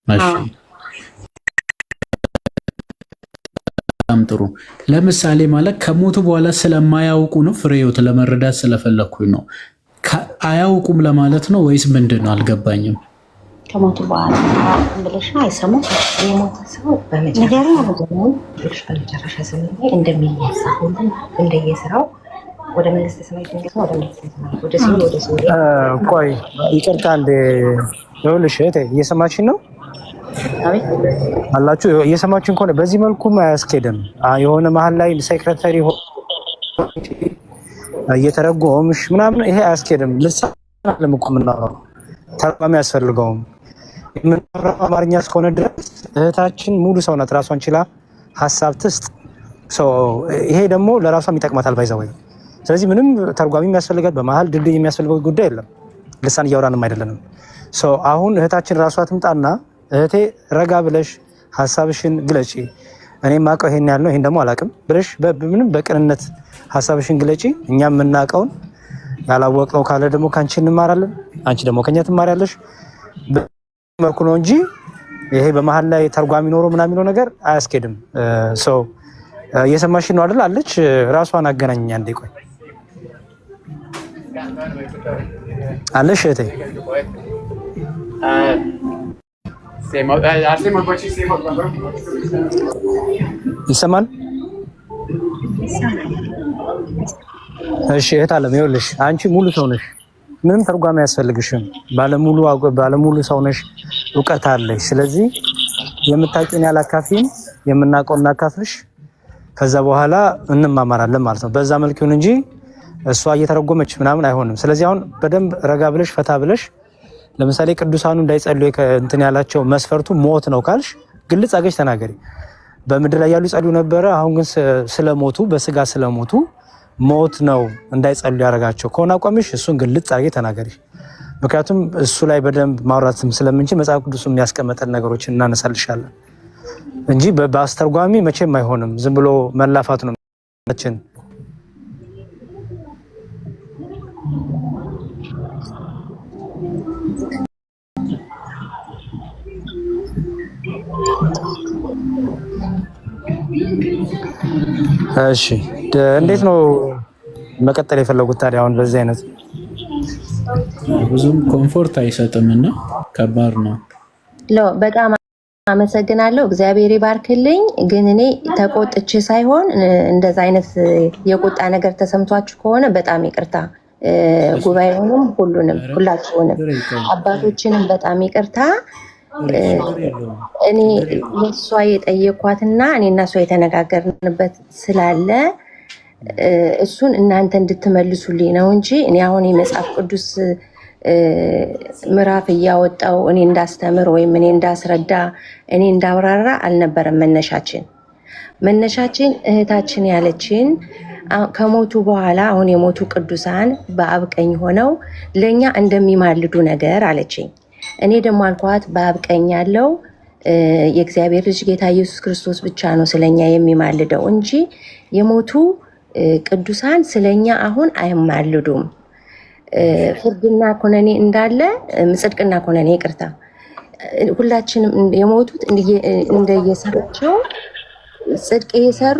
Speaker 5: እሺ በጣም ጥሩ። ለምሳሌ ማለት ከሞቱ በኋላ ስለማያውቁ ነው? ፍሬህይወት ለመረዳት ስለፈለኩኝ ነው። አያውቁም ለማለት ነው ወይስ ምንድን ነው? አልገባኝም።
Speaker 2: ከሞቱ በኋላ ብለሽ ነው አይሰሙም?
Speaker 6: የሞተ ሰው በመጨረሻ ዘመን ላይ እንደሚነሳ ሁሉም እንደየስራው ወደ መንግስተ ሰማይ ድንገት ወደ መንግስተ ሰማይ ወደ ሲኦል
Speaker 1: ቆይ ይቅርታ እንደ ይኸውልሽ እህቴ እየሰማችኝ ነው አላችሁ? እየሰማችኝ ከሆነ በዚህ መልኩም አያስኬድም። የሆነ መሀል ላይ ሴክሬታሪ እየተረጎምሽ ምናምን ይሄ አያስኬድም። ልሳን አለም እኮ የምናወራው ተርጓሚ አያስፈልገውም። የምናወራው አማርኛ እስከሆነ ድረስ እህታችን ሙሉ ሰው ናት። ራሷን ችላ ሀሳብ ትስጥ። ይሄ ደግሞ ለራሷም ይጠቅማታል ባይዘወይ። ስለዚህ ምንም ተርጓሚ የሚያስፈልጋት በመሀል ድልድይ የሚያስፈልገው ጉዳይ የለም። ልሳን እያወራንም አይደለንም። አሁን እህታችን ራሷ ትምጣና እህቴ ረጋ ብለሽ ሀሳብሽን ግለጪ። እኔ የማውቀው ይሄን ያህል ነው፣ ይሄን ደግሞ አላውቅም ብለሽ ምንም በቅንነት ሀሳብሽን ግለጪ። እኛም የምናውቀውን ያላወቅነው ካለ ደግሞ ከአንቺ እንማራለን፣ አንቺ ደግሞ ከኛ ትማሪያለሽ። መልኩ ነው እንጂ ይሄ በመሀል ላይ ተርጓሚ ኖሮ ምናምን የሚለው ነገር አያስኬድም። እየሰማሽ ነው አይደል? አለች ራሷን አገናኝ አንዴ ቆይ አለሽ እህቴ ይሰማል? እሺ እህት አለም ይኸውልሽ አንቺ ሙሉ ሰው ነሽ፣ ምንም ተርጓሚ አያስፈልግሽም። ባለሙሉ ሰው ነሽ፣ እውቀት አለሽ። ስለዚህ የምታውቂውን ያላካፊን የምናውቀውን እናካፍልሽ፣ ከዛ በኋላ እንማማራለን ማለት ነው። በዛ መልክ ይሁን እንጂ እሷ እየተረጎመች ምናምን አይሆንም። ስለዚህ አሁን በደንብ ረጋ ብለሽ ፈታ ብለሽ ለምሳሌ ቅዱሳኑ እንዳይጸልዩ እንትን ያላቸው መስፈርቱ ሞት ነው ካልሽ ግልጽ አገሽ ተናገሪ። በምድር ላይ ያሉ ይጸልዩ ነበረ፣ አሁን ግን ስለሞቱ በስጋ ስለሞቱ ሞት ነው እንዳይጸልዩ ያደረጋቸው ከሆነ አቋምሽ እሱን ግልጽ አርጌ ተናገሪ። ምክንያቱም እሱ ላይ በደንብ ማውራትም ስለምንችል መጽሐፍ ቅዱስ የሚያስቀምጠን ነገሮችን እናነሳልሻለን እንጂ በአስተርጓሚ መቼም አይሆንም። ዝም ብሎ መላፋት ነው መቼም። እሺ እንዴት ነው መቀጠል የፈለጉት ታዲያ? አሁን በዚህ አይነት
Speaker 5: ብዙም ኮምፎርት አይሰጥምና ከባድ ነው።
Speaker 6: በጣም አመሰግናለሁ። እግዚአብሔር ይባርክልኝ። ግን እኔ ተቆጥቼ ሳይሆን እንደዛ አይነት የቁጣ ነገር ተሰምቷችሁ ከሆነ በጣም ይቅርታ። ጉባኤውንም ሁላችሁንም አባቶችንም በጣም ይቅርታ። እኔ ለሷ የጠየኳትና እኔና እሷ የተነጋገርንበት ስላለ እሱን እናንተ እንድትመልሱልኝ ነው እንጂ እኔ አሁን የመጽሐፍ ቅዱስ ምዕራፍ እያወጣው እኔ እንዳስተምር ወይም እኔ እንዳስረዳ እኔ እንዳብራራ አልነበረም መነሻችን። መነሻችን እህታችን ያለችን ከሞቱ በኋላ አሁን የሞቱ ቅዱሳን በአብ ቀኝ ሆነው ለእኛ እንደሚማልዱ ነገር አለችኝ። እኔ ደግሞ አልኳት በአብ ቀኝ ያለው የእግዚአብሔር ልጅ ጌታ ኢየሱስ ክርስቶስ ብቻ ነው ስለኛ የሚማልደው እንጂ የሞቱ ቅዱሳን ስለኛ አሁን አይማልዱም። ፍርድና ኮነኔ እንዳለ ጽድቅና ኮነኔ ይቅርታ፣ ሁላችንም የሞቱት እንደየሰራቸው ጽድቅ እየሰሩ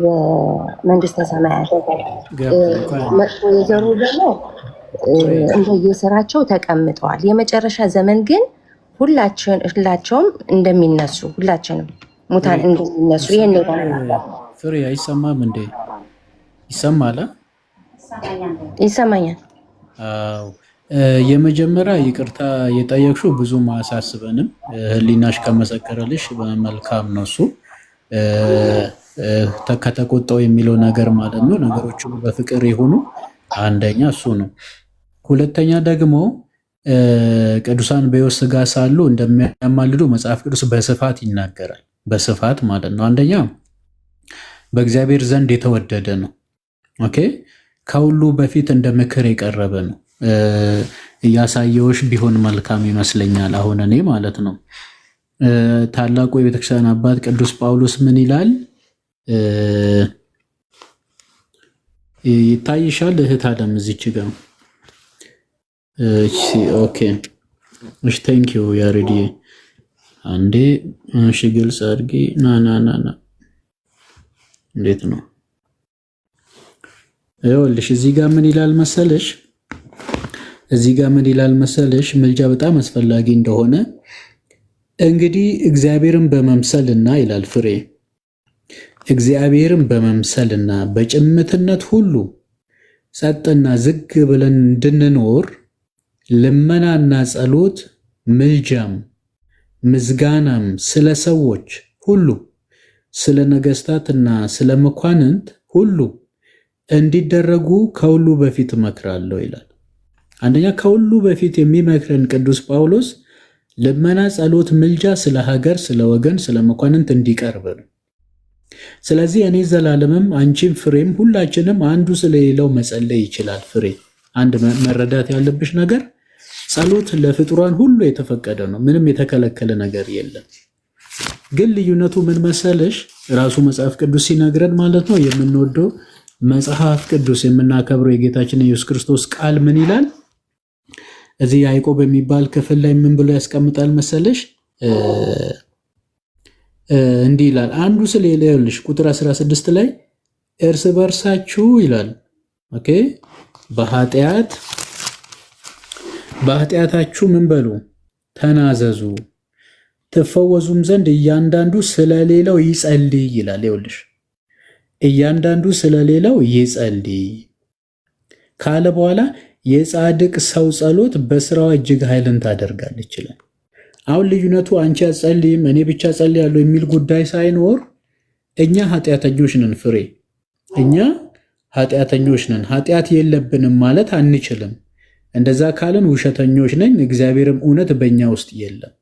Speaker 6: በመንግስተ ሰማያት፣ መጥፎ የዘሩ ደግሞ እንደየስራቸው ተቀምጠዋል። የመጨረሻ ዘመን ግን ሁላቸውም እንደሚነሱ ሁላችንም ሙታን እንደሚነሱ ይሄን
Speaker 5: ፍሬ አይሰማም እንዴ? ይሰማል?
Speaker 6: ይሰማኛል።
Speaker 5: አዎ። የመጀመሪያ ይቅርታ የጠየቅሽው ብዙም አያሳስበንም። ህሊናሽ ከመሰከረልሽ መልካም ነው። እሱ ከተቆጣው የሚለው ነገር ማለት ነው። ነገሮቹ በፍቅር ይሁኑ። አንደኛ እሱ ነው። ሁለተኛ ደግሞ ቅዱሳን በሕይወት ሥጋ ሳሉ እንደሚያማልዱ መጽሐፍ ቅዱስ በስፋት ይናገራል። በስፋት ማለት ነው። አንደኛ በእግዚአብሔር ዘንድ የተወደደ ነው። ኦኬ፣ ከሁሉ በፊት እንደ ምክር የቀረበ ነው። እያሳየውሽ ቢሆን መልካም ይመስለኛል። አሁን እኔ ማለት ነው ታላቁ የቤተክርስቲያን አባት ቅዱስ ጳውሎስ ምን ይላል? ይታይሻል እህት አለም እዚች ጋር ኦኬ። እሺ ቴንኪው ያሬዲ። አንዴ እሺ ግልጽ አድርጊ። ና እንዴት ነው? ይኸውልሽ እዚህ ጋር ምን ይላል መሰለሽ? ምልጃ በጣም አስፈላጊ እንደሆነ እንግዲህ እግዚአብሔርን በመምሰልና ይላል ፍሬ፣ እግዚአብሔርን በመምሰልና በጭምትነት ሁሉ ጸጥና ዝግ ብለን እንድንኖር ልመናና ጸሎት፣ ምልጃም ምስጋናም ስለ ሰዎች ሁሉ፣ ስለ ነገስታትና ስለ መኳንንት ሁሉ እንዲደረጉ ከሁሉ በፊት እመክራለሁ ይላል። አንደኛ ከሁሉ በፊት የሚመክረን ቅዱስ ጳውሎስ ልመና፣ ጸሎት፣ ምልጃ ስለ ሀገር፣ ስለ ወገን፣ ስለ መኳንንት እንዲቀርብ ነው። ስለዚህ እኔ ዘላለምም አንቺም ፍሬም ሁላችንም አንዱ ስለሌላው መጸለይ ይችላል። ፍሬ አንድ መረዳት ያለብሽ ነገር ጸሎት ለፍጡራን ሁሉ የተፈቀደ ነው። ምንም የተከለከለ ነገር የለም። ግን ልዩነቱ ምን መሰለሽ? ራሱ መጽሐፍ ቅዱስ ሲነግረን ማለት ነው የምንወደው መጽሐፍ ቅዱስ የምናከብረው የጌታችን ኢየሱስ ክርስቶስ ቃል ምን ይላል? እዚህ ያዕቆብ የሚባል ክፍል ላይ ምን ብሎ ያስቀምጣል መሰለሽ? እንዲህ ይላል። አንዱ ስለሌላውልሽ ቁጥር 16 ላይ እርስ በርሳችሁ ይላል። ኦኬ በኃጢአታችሁ ምን በሉ ተናዘዙ፣ ትፈወዙም ዘንድ እያንዳንዱ ስለሌላው ይጸልይ ይላል። ይኸውልሽ እያንዳንዱ ስለሌላው ይጸልይ ካለ በኋላ የጻድቅ ሰው ጸሎት በስራዋ እጅግ ኃይልን ታደርጋለች ይላል። አሁን ልዩነቱ አንቺ አጸልይም እኔ ብቻ ጸልያለሁ የሚል ጉዳይ ሳይኖር እኛ ኃጢአተኞች ነን። ፍሬ እኛ ኃጢአተኞች ነን። ኃጢአት የለብንም ማለት አንችልም። እንደዛ ካለን ውሸተኞች ነን፣ እግዚአብሔርም እውነት በእኛ ውስጥ የለም።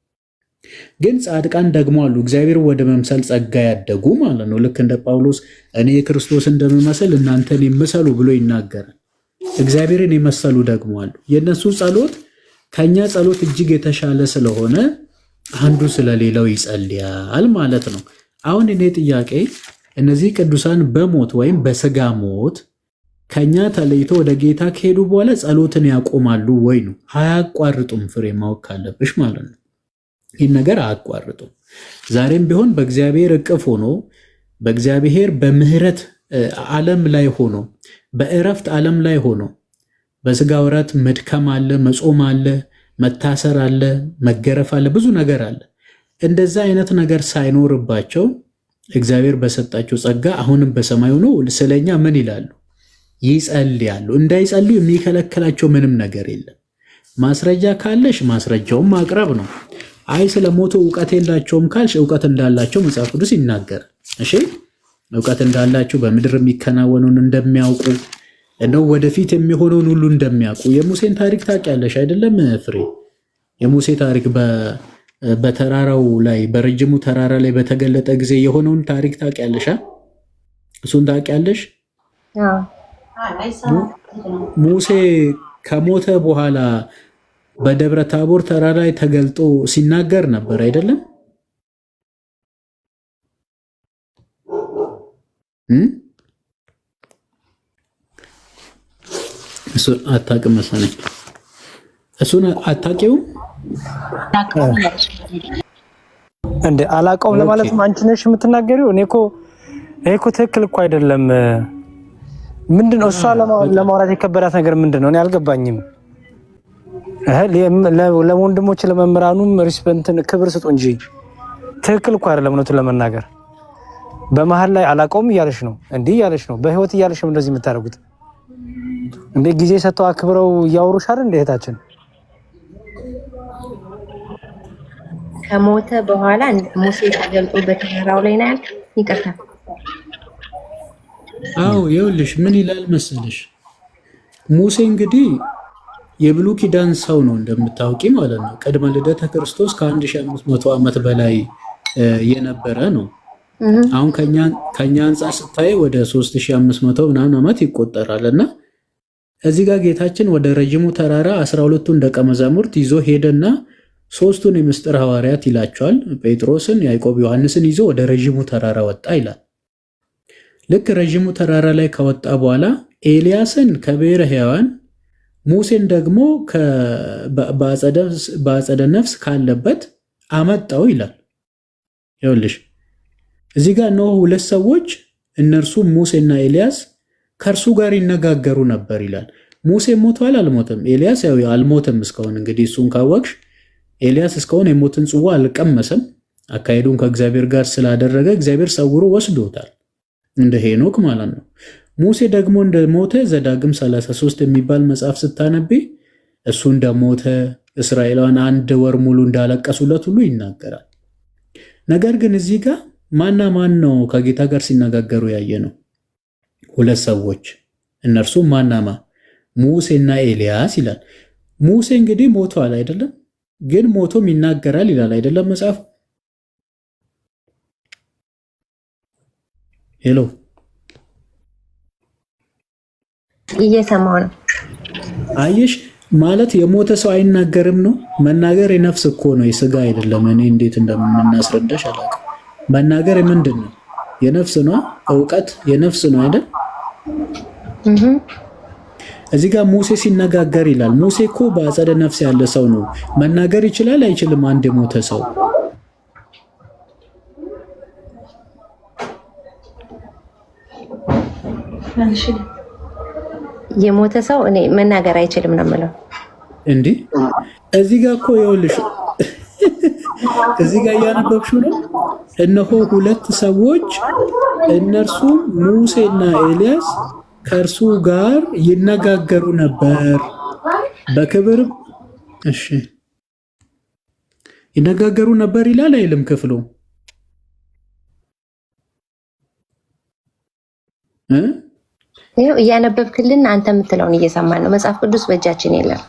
Speaker 5: ግን ጻድቃን ደግሞ አሉ፣ እግዚአብሔር ወደ መምሰል ጸጋ ያደጉ ማለት ነው። ልክ እንደ ጳውሎስ እኔ ክርስቶስ እንደምመስል እናንተን ይምሰሉ ብሎ ይናገራል። እግዚአብሔርን የመሰሉ ደግሞ አሉ። የእነሱ ጸሎት ከኛ ጸሎት እጅግ የተሻለ ስለሆነ አንዱ ስለሌላው ይጸልያል ማለት ነው። አሁን እኔ ጥያቄ እነዚህ ቅዱሳን በሞት ወይም በስጋ ሞት ከኛ ተለይቶ ወደ ጌታ ከሄዱ በኋላ ጸሎትን ያቆማሉ ወይ ነው? አያቋርጡም። ፍሬ ማወቅ ካለብሽ ማለት ነው ይህን ነገር አያቋርጡም። ዛሬም ቢሆን በእግዚአብሔር እቅፍ ሆኖ በእግዚአብሔር በምህረት ዓለም ላይ ሆኖ በእረፍት ዓለም ላይ ሆኖ በስጋ ወራት መድከም አለ፣ መጾም አለ፣ መታሰር አለ፣ መገረፍ አለ፣ ብዙ ነገር አለ። እንደዛ አይነት ነገር ሳይኖርባቸው እግዚአብሔር በሰጣቸው ጸጋ አሁንም በሰማይ ሆኖ ስለኛ ምን ይላሉ? ይጸልያሉ። እንዳይጸልዩ የሚከለክላቸው ምንም ነገር የለም። ማስረጃ ካለሽ ማስረጃውን ማቅረብ ነው። አይ ስለ ሞቱ እውቀት የላቸውም ካልሽ እውቀት እንዳላቸው መጽሐፍ ቅዱስ ይናገራል። እሺ እውቀት እንዳላቸው በምድር የሚከናወኑን እንደሚያውቁ እንደው ወደፊት የሚሆነውን ሁሉ እንደሚያውቁ የሙሴን ታሪክ ታውቂያለሽ አይደለም ፍሬ? የሙሴ ታሪክ በተራራው ላይ በረጅሙ ተራራ ላይ በተገለጠ ጊዜ የሆነውን ታሪክ ታውቂያለሽ? እሱን ታውቂያለሽ? ሙሴ ከሞተ በኋላ በደብረ ታቦር ተራራ ላይ ተገልጦ ሲናገር ነበር አይደለም? እሱን አታውቅም መሰለኝ። እሱን አታውቂውም
Speaker 1: እንዴ? አላውቀውም ለማለት አንቺ ነሽ የምትናገሪው? እኔ እኮ ትክክል እኮ አይደለም። ምንድነው እሷ ለማውራት የከበዳት ነገር ምንድነው? እኔ አልገባኝም። ለወንድሞች ለመምህራኑም ሪስፔክትን ክብር ስጡ እንጂ ትክክል እኮ አይደለም። እውነቱን ለመናገር በመሀል ላይ አላውቀውም እያለሽ ነው፣ እንዲህ እያለሽ ነው፣ በህይወት እያለሽ ነው እንደዚህ የምታደርጉት እንዴ? ጊዜ ሰጥተው አክብረው እያወሩሽ አይደል? እንደ እህታችን
Speaker 6: ከሞተ በኋላ ሙሴ ተገልጦ በተራራው ላይ ነው ያልከው? ይቅርታ።
Speaker 5: አዎ ይኸውልሽ ምን ይላል መሰለሽ፣ ሙሴ እንግዲህ የብሉይ ኪዳን ሰው ነው እንደምታውቂ ማለት ነው። ቅድመ ልደተ ክርስቶስ ከ1500 ዓመት በላይ የነበረ ነው። አሁን ከኛ አንጻር ስታይ ወደ 3500 ምናምን ዓመት ይቆጠራል። እና እዚህ ጋር ጌታችን ወደ ረጅሙ ተራራ 12ቱን ደቀ መዛሙርት ይዞ ሄደና ሶስቱን የምስጢር ሐዋርያት ይላቸዋል፣ ጴጥሮስን፣ ያዕቆብ፣ ዮሐንስን ይዞ ወደ ረጅሙ ተራራ ወጣ ይላል። ልክ ረጅሙ ተራራ ላይ ከወጣ በኋላ ኤልያስን ከብሔረ ሕያዋን ሙሴን ደግሞ በአጸደ ነፍስ ካለበት አመጣው ይላል። ይኸውልሽ እዚህ ጋር ነው ሁለት ሰዎች እነርሱም ሙሴና ኤልያስ ከእርሱ ጋር ይነጋገሩ ነበር ይላል። ሙሴ ሞቷል አልሞተም? ኤልያስ ያው አልሞተም እስካሁን። እንግዲህ እሱን ካወቅሽ ኤልያስ እስካሁን የሞትን ጽዋ አልቀመሰም። አካሄዱን ከእግዚአብሔር ጋር ስላደረገ እግዚአብሔር ሰውሮ ወስዶታል፣ እንደ ሄኖክ ማለት ነው። ሙሴ ደግሞ እንደሞተ ዘዳግም 33 የሚባል መጽሐፍ ስታነቢ እሱ እንደሞተ እስራኤላውያን 1 ወር ሙሉ እንዳለቀሱለት ሁሉ ይናገራል። ነገር ግን እዚህ ጋር ማና ማን ነው ከጌታ ጋር ሲነጋገሩ ያየ ነው? ሁለት ሰዎች። እነርሱ ማናማ? ሙሴና ኤልያስ ይላል። ሙሴ እንግዲህ ሞቷል አይደለም? ግን ሞቶም ይናገራል ይላል አይደለም መጽሐፍ? ሄሎ
Speaker 6: እየሰማሁ ነው።
Speaker 5: አየሽ ማለት የሞተ ሰው አይናገርም ነው። መናገር የነፍስ እኮ ነው፣ የስጋ አይደለም። እኔ እንዴት እንደምናስረዳሽ አላውቅም። መናገር ምንድን ነው? የነፍስ ነው። እውቀት የነፍስ ነው አይደል? እዚህ ጋር ሙሴ ሲነጋገር ይላል። ሙሴ እኮ በአጸደ ነፍስ ያለ ሰው ነው። መናገር ይችላል አይችልም? አንድ የሞተ ሰው
Speaker 6: የሞተ ሰው እኔ መናገር አይችልም ነው የምለው።
Speaker 5: እንዲህ እዚህ ጋር እኮ ይኸውልሽ፣ እዚህ ጋር እያነበብሽው ነው። እነሆ ሁለት ሰዎች እነርሱም ሙሴና ኤልያስ ከእርሱ ጋር ይነጋገሩ ነበር በክብር። እሺ ይነጋገሩ ነበር ይላል አይልም ክፍሉ?
Speaker 6: ይኸው እያነበብክልን አንተ የምትለውን እየሰማን ነው። መጽሐፍ ቅዱስ በእጃችን የለም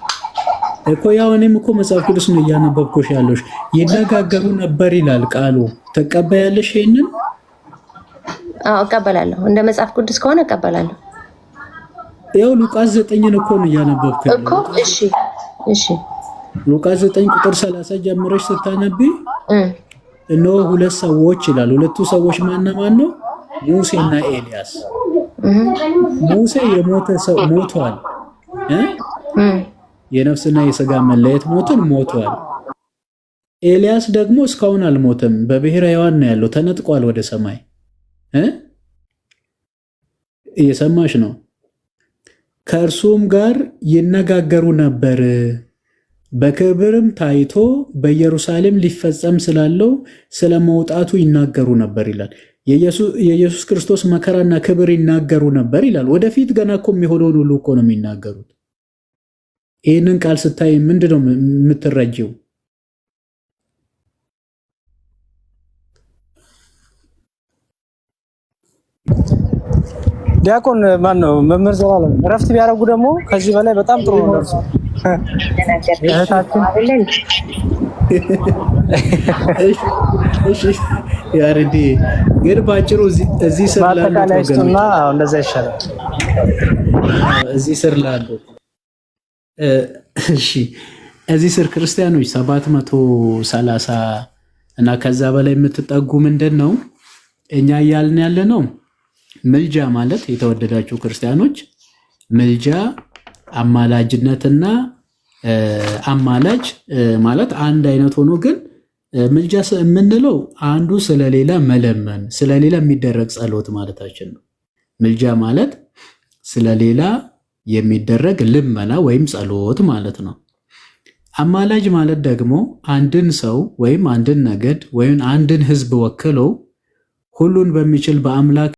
Speaker 5: እኮ። ያው እኔም እኮ መጽሐፍ ቅዱስ ነው እያነበብኩሽ ያለሽ። ይነጋገሩ ነበር ይላል ቃሉ። ተቀበያለሽ ይሄንን?
Speaker 6: አዎ እቀበላለሁ። እንደ መጽሐፍ ቅዱስ ከሆነ እቀበላለሁ።
Speaker 5: ያው ሉቃስ 9 እኮ ነው እያነበብኩ
Speaker 6: እኮ። እሺ እሺ።
Speaker 5: ሉቃስ 9 ቁጥር 30 ጀምረሽ ስታነቢ እነሆ ሁለት ሰዎች ይላል። ሁለቱ ሰዎች ማን ነው? ሙሴና ኤልያስ። ሙሴ የሞተ ሰው ሞቷል፣ የነፍስና የሥጋ መለየት ሞትን ሞቷል። ኤልያስ ደግሞ እስካሁን አልሞተም፣ በብሔረ ሕያዋን ነው ያለው፣ ተነጥቋል ወደ ሰማይ። እየሰማሽ ነው? ከእርሱም ጋር ይነጋገሩ ነበር፣ በክብርም ታይቶ በኢየሩሳሌም ሊፈጸም ስላለው ስለ መውጣቱ ይናገሩ ነበር ይላል። የኢየሱስ ክርስቶስ መከራና ክብር ይናገሩ ነበር ይላል። ወደፊት ገና እኮ የሚሆነውን ሁሉ እኮ ነው የሚናገሩት። ይህንን ቃል ስታይ ምንድነው የምትረጂው?
Speaker 1: ዲያቆን ማን ነው? መምህር ዘላለም እረፍት ቢያደርጉ ደግሞ ከዚህ በላይ በጣም ጥሩ ነው።
Speaker 5: ያረዲ ግን ባጭሩ እዚህ ስር ላሉት
Speaker 1: ወገኖች እንደዛ ይሻላል።
Speaker 5: እዚህ ስር ላሉት እሺ፣ እዚህ ስር ክርስቲያኖች 730 እና ከዛ በላይ የምትጠጉ ምንድን ነው እኛ እያልን ያለ ነው። ምልጃ ማለት የተወደዳችሁ ክርስቲያኖች፣ ምልጃ አማላጅነትና አማላጅ ማለት አንድ አይነት ሆኖ ግን ምልጃ የምንለው አንዱ ስለሌላ መለመን፣ ስለሌላ የሚደረግ ጸሎት ማለታችን ነው። ምልጃ ማለት ስለሌላ የሚደረግ ልመና ወይም ጸሎት ማለት ነው። አማላጅ ማለት ደግሞ አንድን ሰው ወይም አንድን ነገድ ወይም አንድን ሕዝብ ወክሎ ሁሉን በሚችል በአምላክ